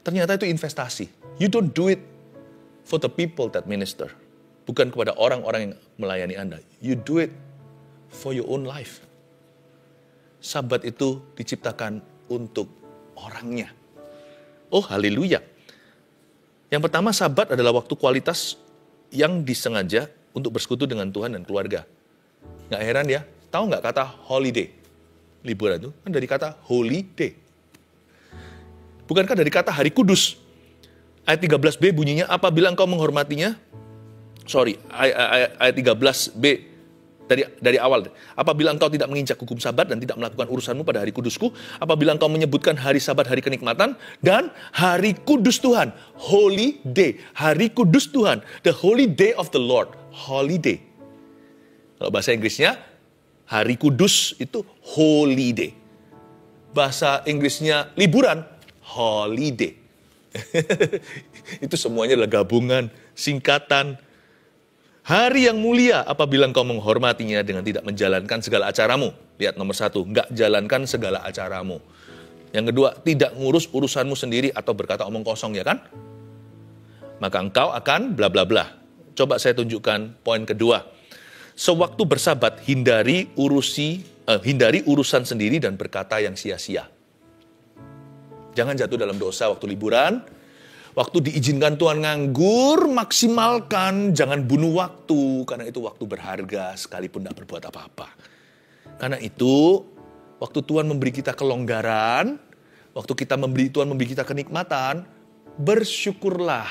Ternyata itu investasi. You don't do it for the people that minister. Bukan kepada orang-orang yang melayani Anda. You do it for your own life. Sabat itu diciptakan untuk orangnya. Oh, haleluya. Yang pertama, sabat adalah waktu kualitas yang disengaja untuk bersekutu dengan Tuhan dan keluarga. Nggak heran ya, tahu nggak kata holiday? Liburan itu kan dari kata holy day. Bukankah dari kata hari kudus? Ayat 13b bunyinya, apabila engkau menghormatinya, ayat 13b dari awal. Apabila engkau tidak menginjak hukum sabat dan tidak melakukan urusanmu pada hari kudusku, apabila engkau menyebutkan hari sabat hari kenikmatan dan hari kudus Tuhan, holy day, hari kudus Tuhan, the holy day of the Lord, holiday. Kalau bahasa Inggrisnya, hari kudus itu holy day. Bahasa Inggrisnya liburan, holiday. Itu semuanya adalah gabungan, singkatan. Hari yang mulia apabila engkau menghormatinya dengan tidak menjalankan segala acaramu. Lihat nomor 1, enggak jalankan segala acaramu. Yang kedua, tidak ngurus urusanmu sendiri atau berkata omong kosong, ya kan? Maka engkau akan bla bla bla. Coba saya tunjukkan poin kedua. Sewaktu bersabat, hindari urusan sendiri dan berkata yang sia-sia. Jangan jatuh dalam dosa waktu liburan. Waktu diizinkan Tuhan nganggur, maksimalkan, jangan bunuh waktu, karena itu waktu berharga sekalipun tidak berbuat apa-apa. Karena itu, waktu Tuhan memberi kita kelonggaran, waktu Tuhan memberi kita kenikmatan, bersyukurlah,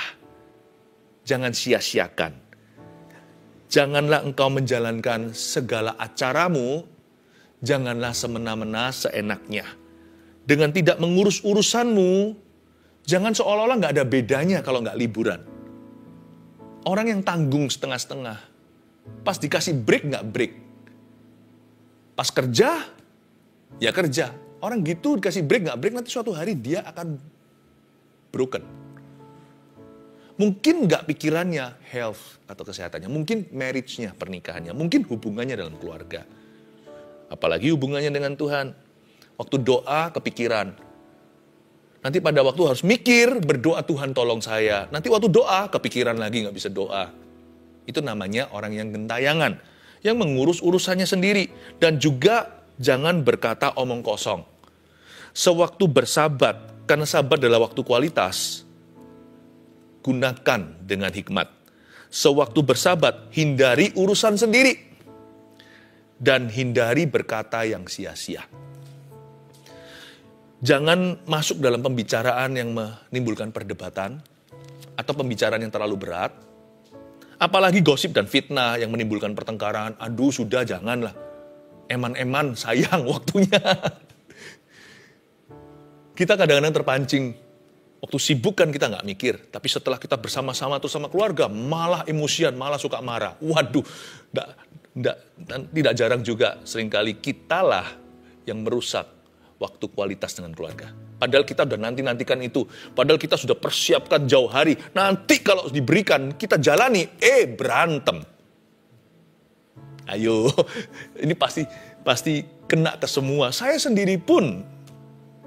jangan sia-siakan. Janganlah engkau menjalankan segala acaramu, janganlah semena-mena seenaknya. Dengan tidak mengurus urusanmu, jangan seolah-olah nggak ada bedanya kalau nggak liburan. Orang yang tanggung setengah-setengah, pas dikasih break nggak break. Pas kerja, ya kerja. Orang gitu dikasih break nggak break, nanti suatu hari dia akan broken. Mungkin nggak pikirannya health atau kesehatannya, mungkin marriage-nya, pernikahannya, mungkin hubungannya dalam keluarga. Apalagi hubungannya dengan Tuhan. Waktu doa kepikiran. Nanti pada waktu harus mikir, berdoa Tuhan tolong saya. Nanti waktu doa, kepikiran lagi nggak bisa doa. Itu namanya orang yang gentayangan. Yang mengurus urusannya sendiri. Dan juga jangan berkata omong kosong. Sewaktu bersabat, karena sabat adalah waktu kualitas, gunakan dengan hikmat. Sewaktu bersabat, hindari urusan sendiri. Dan hindari berkata yang sia-sia. Jangan masuk dalam pembicaraan yang menimbulkan perdebatan atau pembicaraan yang terlalu berat. Apalagi gosip dan fitnah yang menimbulkan pertengkaran. Aduh, sudah janganlah. Eman-eman, sayang waktunya. Kita kadang-kadang terpancing. Waktu sibuk kan kita nggak mikir. Tapi setelah kita bersama-sama atau sama keluarga, malah emosian, malah suka marah. Waduh, tidak jarang juga seringkali kitalah yang merusak waktu kualitas dengan keluarga. Padahal kita udah nantikan itu. Padahal kita sudah persiapkan jauh hari. Nanti kalau diberikan, kita jalani, berantem. Ayo, ini pasti kena ke semua. Saya sendiri pun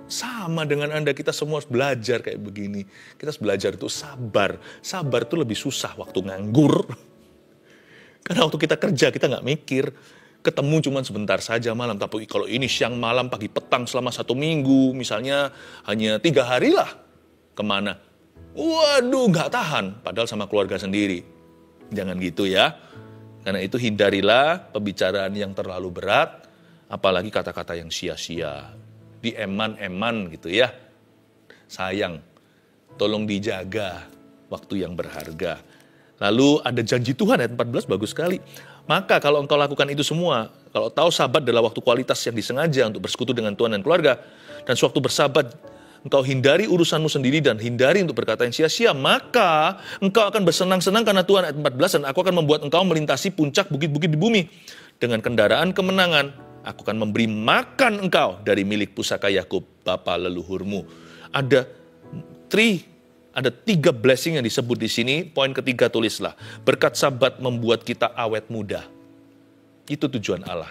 sama dengan Anda, kita semua harus belajar kayak begini. Kita harus belajar itu sabar. Sabar itu lebih susah waktu nganggur. Karena waktu kita kerja, kita nggak mikir. Ketemu cuma sebentar saja malam, tapi kalau ini siang malam, pagi petang selama 1 minggu, misalnya hanya 3 hari lah, kemana? Waduh, nggak tahan, padahal sama keluarga sendiri. Jangan gitu ya, karena itu hindarilah pembicaraan yang terlalu berat, apalagi kata-kata yang sia-sia, dieman-eman gitu ya. Sayang, tolong dijaga waktu yang berharga. Lalu ada janji Tuhan, ayat 14, bagus sekali. Maka kalau engkau lakukan itu semua, kalau tahu sabat adalah waktu kualitas yang disengaja untuk bersekutu dengan Tuhan dan keluarga, dan sewaktu bersabat, engkau hindari urusanmu sendiri dan hindari untuk berkata yang sia-sia, maka engkau akan bersenang-senang karena Tuhan. Ayat 14, dan aku akan membuat engkau melintasi puncak bukit-bukit di bumi. Dengan kendaraan kemenangan, aku akan memberi makan engkau dari milik pusaka Yakub, bapa leluhurmu. Ada 3 blessing yang disebut di sini. Poin ketiga tulislah, berkat Sabat membuat kita awet muda. Itu tujuan Allah.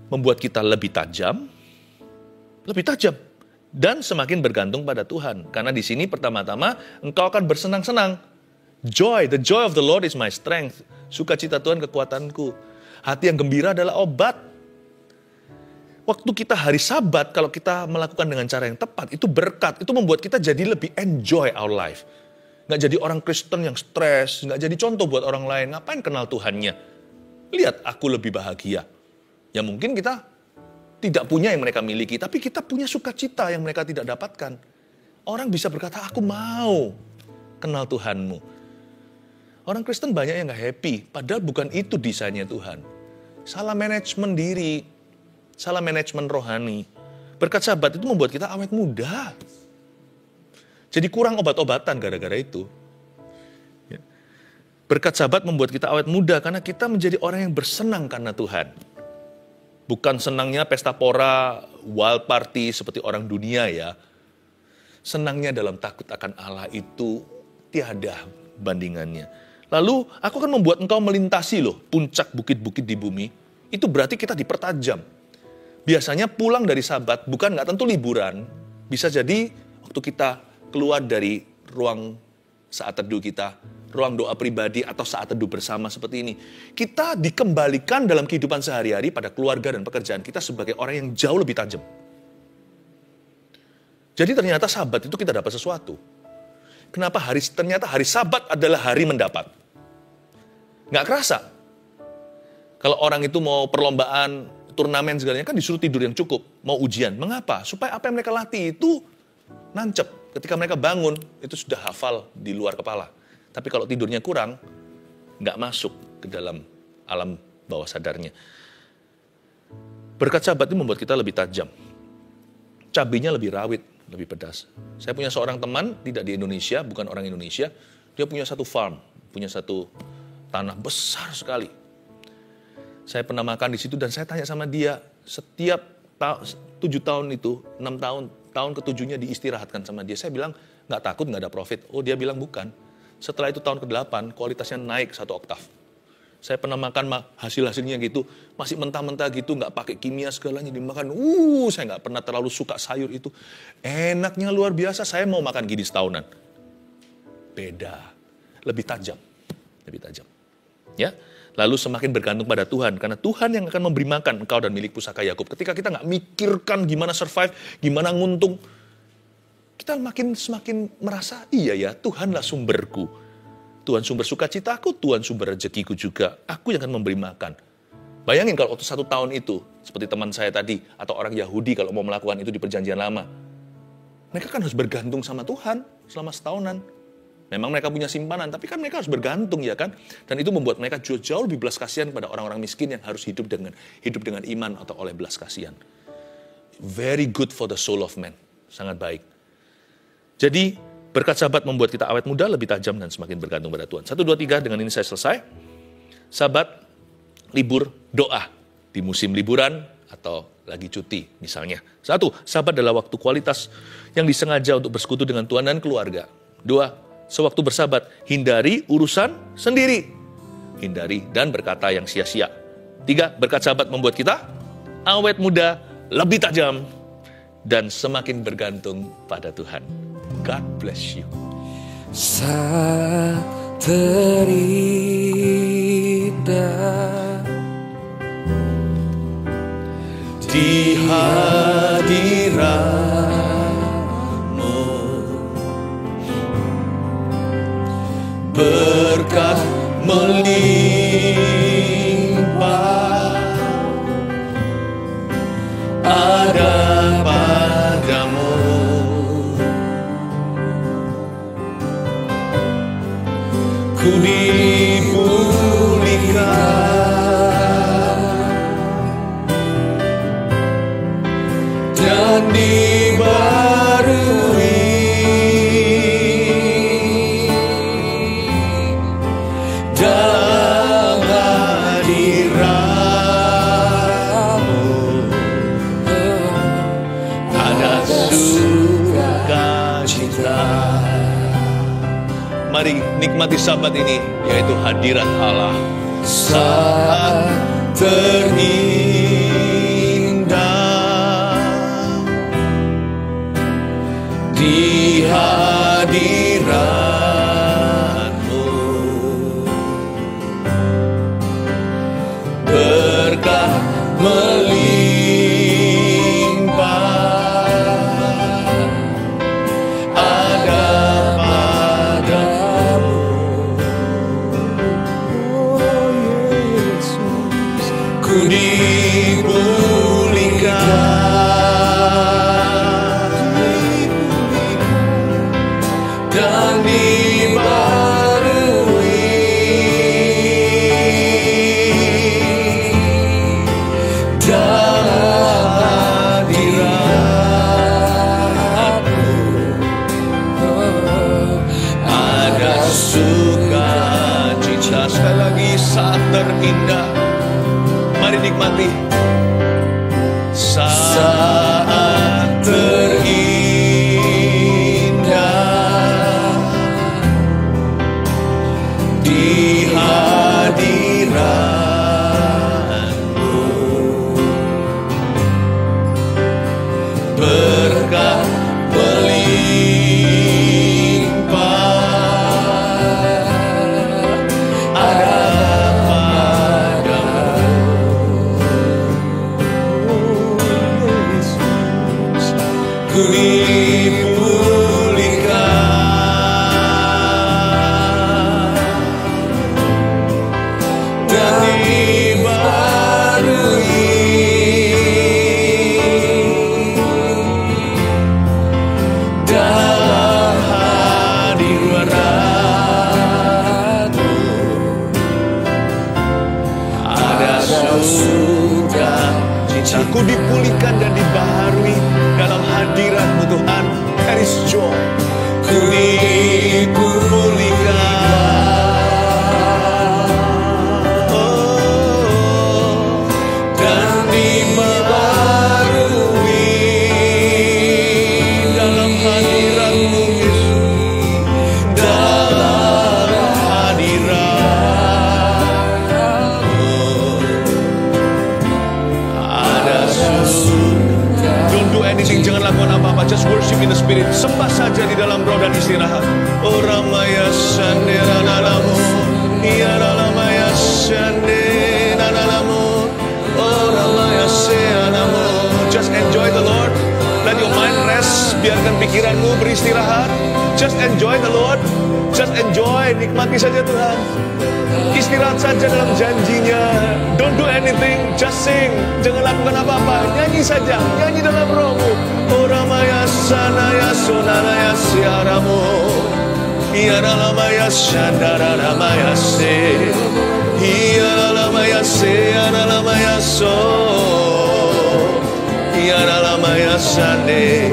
Membuat kita lebih tajam, dan semakin bergantung pada Tuhan. Karena di sini pertama-tama engkau akan bersenang-senang. Joy, the joy of the Lord is my strength. Sukacita Tuhan kekuatanku. Hati yang gembira adalah obat. Waktu kita hari Sabat, kalau kita melakukan dengan cara yang tepat, itu berkat. Itu membuat kita jadi lebih enjoy our life. Nggak jadi orang Kristen yang stres, nggak jadi contoh buat orang lain. Ngapain kenal Tuhannya? Lihat, aku lebih bahagia. Ya mungkin kita tidak punya yang mereka miliki, tapi kita punya sukacita yang mereka tidak dapatkan. Orang bisa berkata, aku mau kenal Tuhanmu. Orang Kristen banyak yang gak happy, padahal bukan itu desainnya Tuhan. Salah manajemen diri, salah manajemen rohani. Berkat Sabat itu membuat kita awet muda. Jadi kurang obat-obatan gara-gara itu. Berkat Sabat membuat kita awet muda karena kita menjadi orang yang bersenang karena Tuhan. Bukan senangnya pesta pora, wild party seperti orang dunia ya. Senangnya dalam takut akan Allah itu tiada bandingannya. Lalu aku akan membuat engkau melintasi puncak bukit-bukit di bumi. Itu berarti kita dipertajam. Biasanya pulang dari Sabat bukan nggak tentu liburan. Bisa jadi waktu kita keluar dari ruang saat teduh kita, ruang doa pribadi atau saat teduh bersama seperti ini. Kita dikembalikan dalam kehidupan sehari-hari pada keluarga dan pekerjaan kita sebagai orang yang jauh lebih tajam. Jadi ternyata Sabat itu kita dapat sesuatu. Kenapa ternyata hari Sabat adalah hari mendapat. Nggak kerasa. Kalau orang itu mau perlombaan, turnamen segalanya kan disuruh tidur yang cukup. Mau ujian. Mengapa? Supaya apa yang mereka latih itu nancep. Ketika mereka bangun, itu sudah hafal di luar kepala. Tapi kalau tidurnya kurang, nggak masuk ke dalam alam bawah sadarnya. Berkat Sabat itu membuat kita lebih tajam. Cabainya lebih rawit, lebih pedas. Saya punya seorang teman, tidak di Indonesia, bukan orang Indonesia. Dia punya satu farm, punya satu tanah besar sekali. Saya pernah makan di situ dan saya tanya sama dia, setiap 7 tahun itu, 6 tahun ke-7-nya diistirahatkan sama dia. Saya bilang, nggak takut, nggak ada profit. Oh, dia bilang bukan. Setelah itu tahun ke-8, kualitasnya naik 1 oktav. Saya pernah makan hasil-hasilnya gitu, masih mentah-mentah gitu, nggak pakai kimia segalanya dimakan. Saya nggak pernah terlalu suka sayur itu. Enaknya luar biasa, saya mau makan gini setahunan. Beda, lebih tajam. Ya, lalu semakin bergantung pada Tuhan, karena Tuhan yang akan memberi makan engkau dan milik pusaka Yakub. Ketika kita nggak mikirkan gimana survive, gimana nguntung, kita semakin merasa, iya ya, Tuhanlah sumberku. Tuhan sumber sukacitaku, Tuhan sumber rezekiku juga. Aku yang akan memberi makan. Bayangin kalau waktu 1 tahun itu, seperti teman saya tadi, atau orang Yahudi kalau mau melakukan itu di perjanjian lama. Mereka kan harus bergantung sama Tuhan selama setahunan. Memang mereka punya simpanan, tapi kan mereka harus bergantung ya kan. Dan itu membuat mereka jauh lebih belas kasihan pada orang-orang miskin yang harus hidup dengan iman atau oleh belas kasihan. Very good for the soul of man. Sangat baik. Jadi berkat Sabat membuat kita awet muda, lebih tajam dan semakin bergantung pada Tuhan. 1, 2, 3, dengan ini saya selesai. Sabat, libur, doa. Di musim liburan atau lagi cuti misalnya. 1, Sabat adalah waktu kualitas yang disengaja untuk bersekutu dengan Tuhan dan keluarga. 2, sewaktu bersabat, hindari urusan sendiri. Hindari dan berkata yang sia-sia. 3, berkat Sabat membuat kita awet muda, lebih tajam, dan semakin bergantung pada Tuhan. God bless you. Saat terindah di hadirat-Mu, berkat melimpah ada padamu. Ku dipulihkan dan diberi Mari nikmati sabat ini, yaitu hadirat Allah. Saat terindah di hadirat-Mu, berkah melimpah ada padamu. Oh Yesus, ku dipulihkan dan dibarui dalam hadirat-Mu. Ada sukacita. Sekali lagi, saat terindah. Mari nikmati. Saat terindah di hadirat-Mu, berkah melimpah ada padamu. Ku dipulihkan dan dibarui dalam hadirat-Mu. Ada sukacita. Ku dipulihkan dan dibaharui dalam hadirat-Mu, Tuhan. There is joy. Ku dipulihkan, oh, dan dibaharui dalam hadirat-Mu, Yesus. Dalam hadirat-Mu ada surga. Don't do anything, jangan lakukan apa-apa. Just worship in the spirit. Sembah saja di dalam roh dan istirahat. Oh Ramaya Sandera Nalamu, Iya Ramaya Sandera Nalamu, oh Ramaya Seanamu. Just enjoy the Lord. Let your mind rest. Biarkan pikiranmu beristirahat. Just enjoy the Lord. Just enjoy. Nikmati saja Tuhan. Istirahat saja dalam janjinya. Don't do anything, just sing. Jangan lakukan apa-apa, nyanyi saja. Nyanyi dalam rohmu. Oh Ramaya Sanaya Sonanaya Siaramu, Iya Ramaya Shandara Ramaya Se, Iya Ramaya Se, Iya Ramaya So, Iya Ramaya Sande,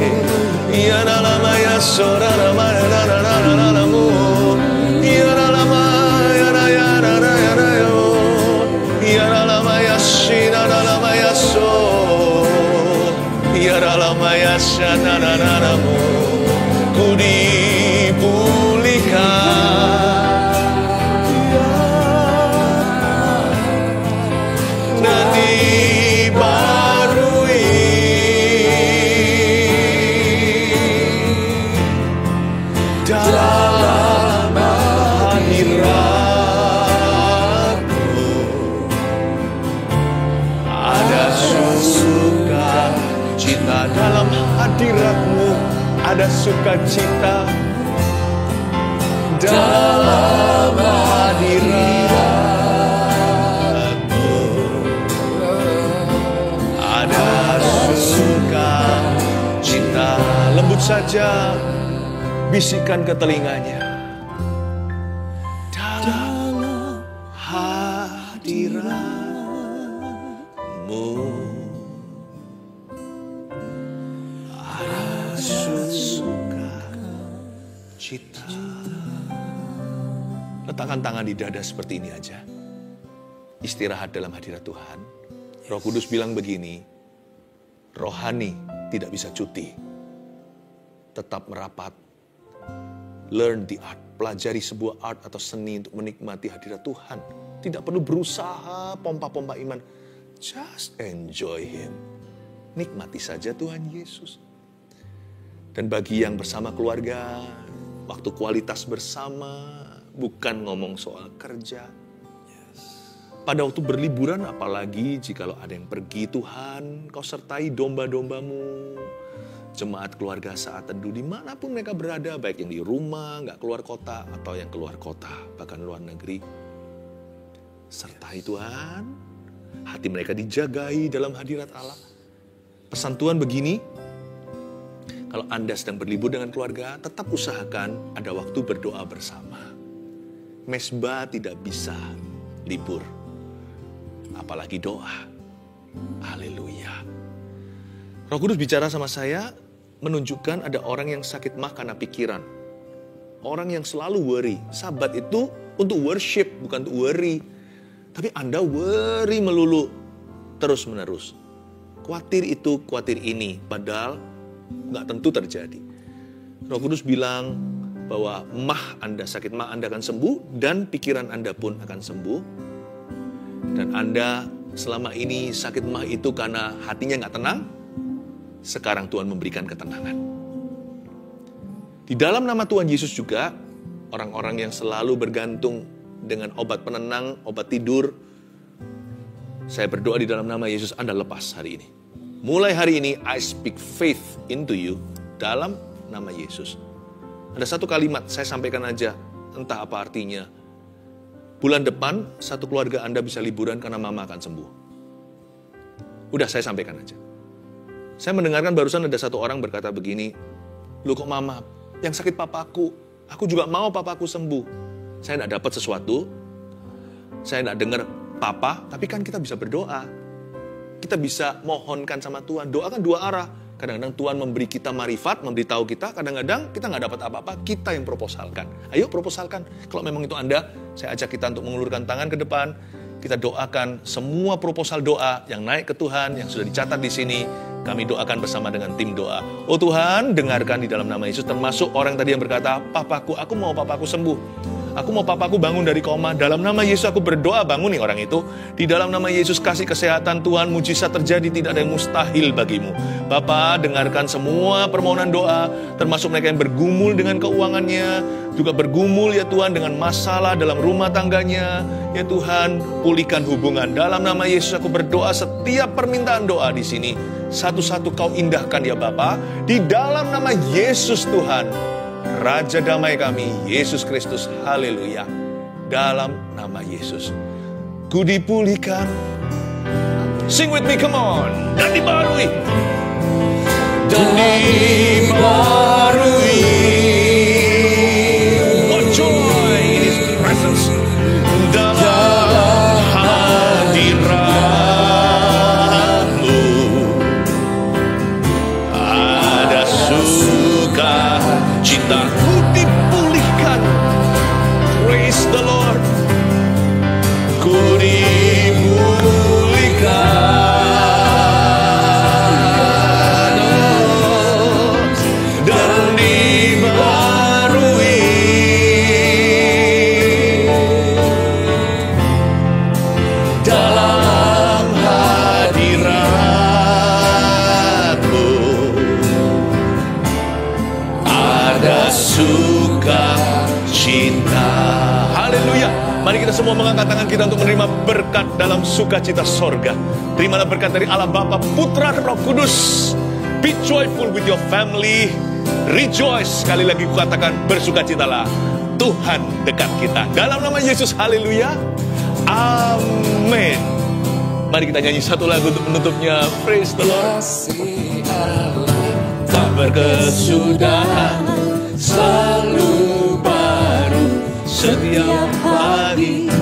Iya Ramaya So, Ramaya Naramu, Iya Ramaya Raya Raya Raya, Iya Ramaya Shina Ramaya So, Iya Ramaya Shana Naramu. Ku dipulihkan dan dibarui dalam hadirat-Mu. Ada sukacita dalam hadirat-Mu. Ada sukacita dalam hadirat-Mu. Ada sukacita. Lembut saja, bisikan ke telinganya. Dalam hadirat-Mu ada sukacita. Letakkan tangan di dada seperti ini aja. Istirahat dalam hadirat Tuhan. Roh Kudus bilang begini, rohani tidak bisa cuti. Tetap merapat. Learn the art pelajari sebuah art atau seni untuk menikmati hadirat Tuhan. Tidak perlu berusaha pompa-pompa iman. Just enjoy Him. Nikmati saja Tuhan Yesus. Dan bagi yang bersama keluarga, waktu kualitas bersama, bukan ngomong soal kerja. Pada waktu berliburan, apalagi jikalau ada yang pergi, Tuhan, Kau sertai domba-dombamu. Jemaat keluarga saat teduh dimanapun mereka berada, baik yang di rumah, nggak keluar kota, atau yang keluar kota, bahkan luar negeri. Sertai Tuhan, hati mereka dijagai dalam hadirat Allah. Pesan Tuhan begini, kalau Anda sedang berlibur dengan keluarga, tetap usahakan ada waktu berdoa bersama. Mesbah tidak bisa libur, apalagi doa. Haleluya. Roh Kudus bicara sama saya, menunjukkan ada orang yang sakit mah karena pikiran. Orang yang selalu worry. Sabat itu untuk worship, bukan untuk worry. Tapi Anda worry melulu, terus-menerus. Khawatir itu, khawatir ini. Padahal nggak tentu terjadi. Roh Kudus bilang bahwa mah Anda, sakit mah Anda akan sembuh, dan pikiran Anda pun akan sembuh. Dan Anda selama ini sakit mah itu karena hatinya nggak tenang. Sekarang Tuhan memberikan ketenangan. Di dalam nama Tuhan Yesus juga, orang-orang yang selalu bergantung dengan obat penenang, obat tidur, saya berdoa di dalam nama Yesus, Anda lepas hari ini. Mulai hari ini, I speak faith into you dalam nama Yesus. Ada satu kalimat, saya sampaikan aja, entah apa artinya. Bulan depan, satu keluarga Anda bisa liburan karena mama akan sembuh. Udah, saya sampaikan aja. Saya mendengarkan barusan ada satu orang berkata begini, "Loh kok mama, yang sakit papaku, aku juga mau papaku sembuh." Saya tidak dapat sesuatu, saya tidak dengar papa, tapi kan kita bisa berdoa. Kita bisa mohonkan sama Tuhan. Doa kan dua arah. Kadang-kadang Tuhan memberi kita marifat, memberitahu kita. Kadang-kadang kita nggak dapat apa-apa, kita yang proposalkan. Ayo proposalkan. Kalau memang itu Anda, saya ajak kita untuk mengulurkan tangan ke depan. Kita doakan semua proposal doa yang naik ke Tuhan, yang sudah dicatat di sini. Kami doakan bersama dengan tim doa. Oh Tuhan, dengarkan di dalam nama Yesus. Termasuk orang tadi yang berkata, papaku, aku mau papaku sembuh. Aku mau papaku bangun dari koma. Dalam nama Yesus aku berdoa, bangun nih orang itu. Di dalam nama Yesus kasih kesehatan Tuhan, mujizat terjadi, tidak ada yang mustahil bagimu. Bapa, dengarkan semua permohonan doa, termasuk mereka yang bergumul dengan keuangannya, juga bergumul ya Tuhan dengan masalah dalam rumah tangganya. Ya Tuhan, pulihkan hubungan. Dalam nama Yesus aku berdoa, setiap permintaan doa di sini satu-satu Kau indahkan ya Bapa. Di dalam nama Yesus Tuhan, Raja damai kami, Yesus Kristus, haleluya. Dalam nama Yesus, ku dipulihkan. Sing with me, come on. Dan dibarui. Dan dibarui. What joy in His presence. Dalam hadirat-Mu ada suka cintaku dipulihkan. Praise the Lord. Ku dipulihkan dan dibarui dalam hadirat-Mu ada sukacita. Haleluya. Mari kita semua mengangkat tangan kita untuk menerima berkat dalam sukacita sorga. Terimalah berkat dari Allah Bapa, Putra, dan Roh Kudus. Be joyful with your family. Rejoice. Sekali lagi kukatakan, bersukacitalah. Tuhan dekat kita. Dalam nama Yesus, haleluya. Amin. Mari kita nyanyi satu lagu untuk menutupnya. Praise the Lord. Tak berkesudahan, selalu baru setiap hari.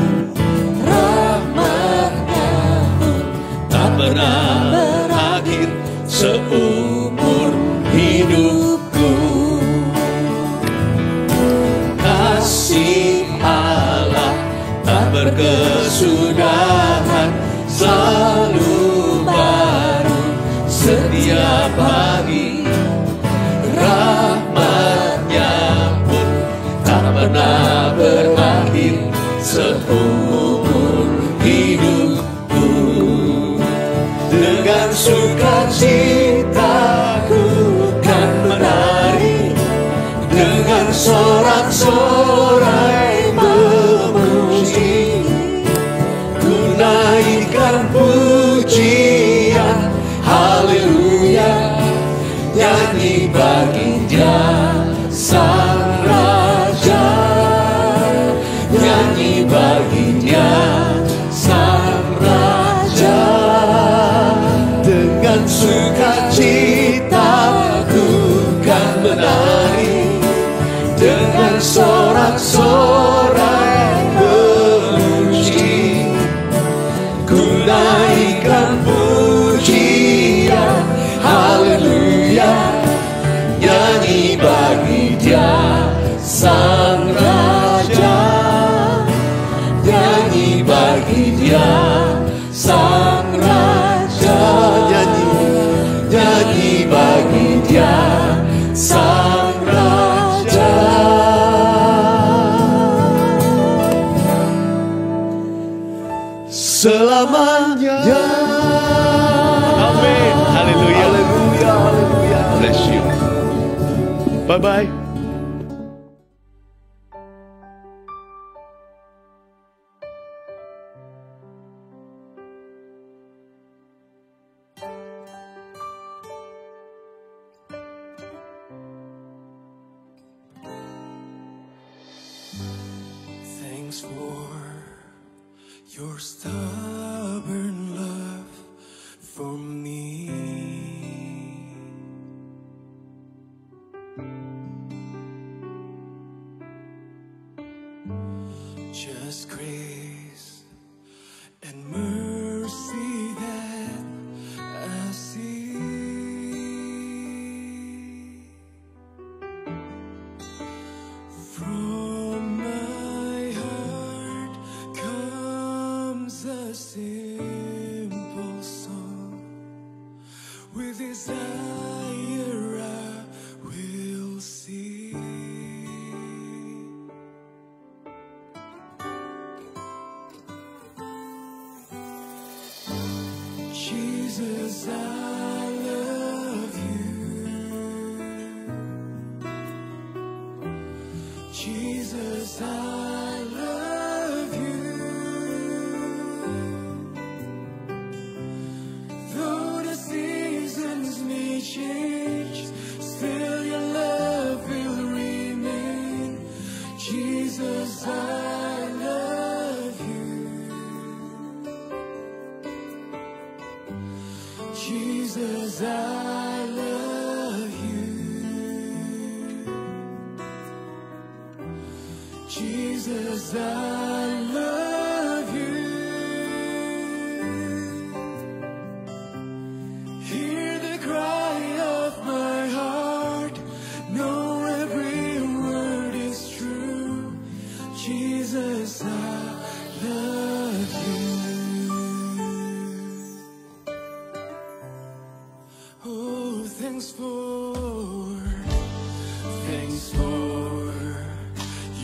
Rahmat-Nya pun tak pernah berakhir seumur hidupku. Kasih Allah tak berkesudahan, selalu baru setiap hari. Rahmat-Nya pun tak pernah berakhir seumur hidupku. Dengan sukacita ku kan menari, dengan sorak-sorai memuji, ku naikkan pujian, haleluya, nyanyi bagi Dia Sang Raja, nyanyi bagi Dia Sang Raja. Dengan sukacita ku kan menari, dengan sorak-sorai memuji, ku naikkan pujian, haleluya, nyanyi bagi Dia Sang Raja, nyanyi bagi Dia Sang Raja, nyanyi bagi Dia Sang Raja. Selamanya. Amin. Haleluya. Haleluya, haleluya. Bless you. Bye-bye. Thanks for your stubborn love for me. Just grace and mercy that I see. From my heart comes a simple song. With desire I will sing. Jesus, I love you. Jesus, I love you. Though the seasons may change, still your love will remain. Jesus, I love you. Jesus, I love you. Jesus, I love you. Hear the cry of my heart. Know every word is true. Jesus, I love you. Oh, thanks for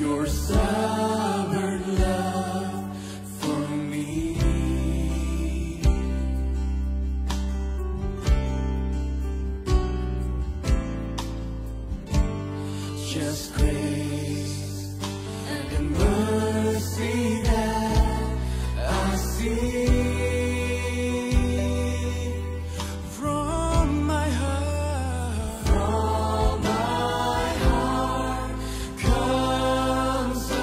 your stubborn love for me. Just grace and mercy that I see. From my heart comes a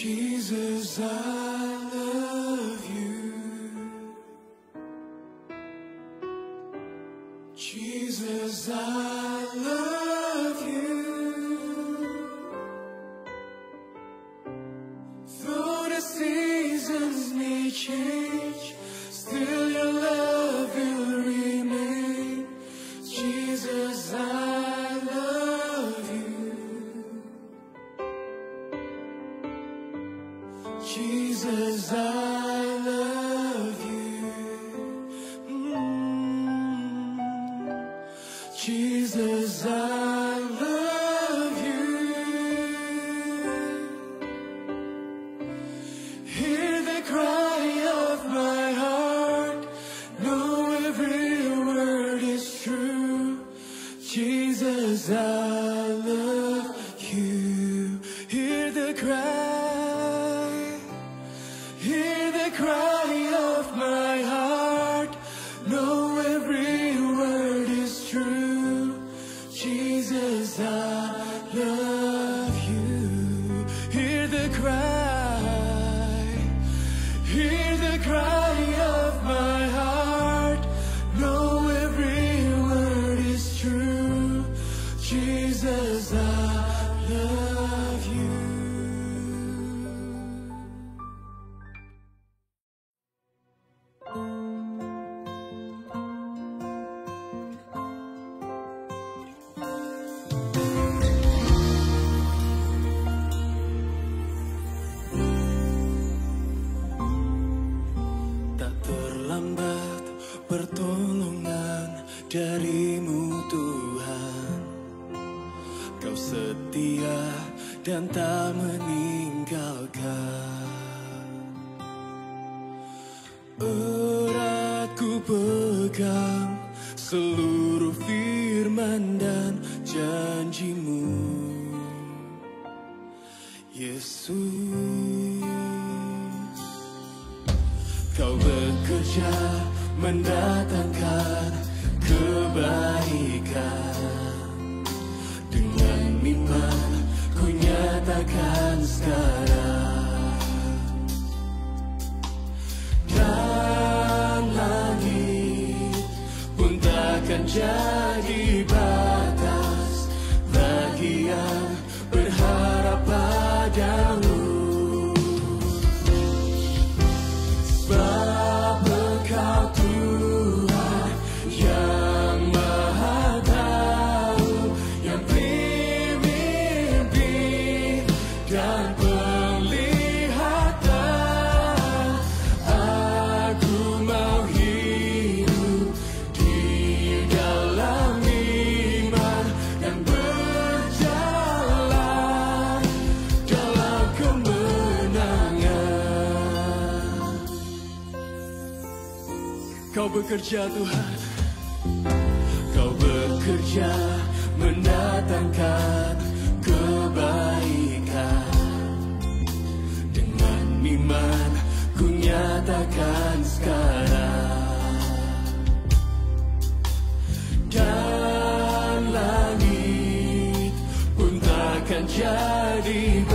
Jesus, I love you. Jesus, I love you. Though the seasons may change, still your love will remain. Jesus, I love you. Jesus, I love you. Jesus, I love you. Hear the cry of my heart. Know every word is true. Jesus, I love you. Hear the cry. Hear the cry of my heart. Know every word is true. Jesus, I love you. Hear the cry. Hear the cry of my heart. Know every word is true. Jesus, I love you. Tak terlambat pertolongan darimu Tuhan. Kau setia dan tak meninggalkan. Erat ku pegang seluruh firman dan janjimu, Yesus. Kau bekerja mendatangkan kebaikan. Dengan iman ku nyatakan sekarang. Dan langit pun takkan jadi batas bagi yang berharap padamu. Sebab Engkau Tuhan yang Maha Tahu, yang beri mimpi dan penglihatan. Aku mau hidup di dalam iman dan berjalan dalam kemenangan. Kau bekerja Tuhan, Kau bekerja mendatangkan kebaikan. Dengan iman ku nyatakan sekarang. Dan langit pun takkan jadi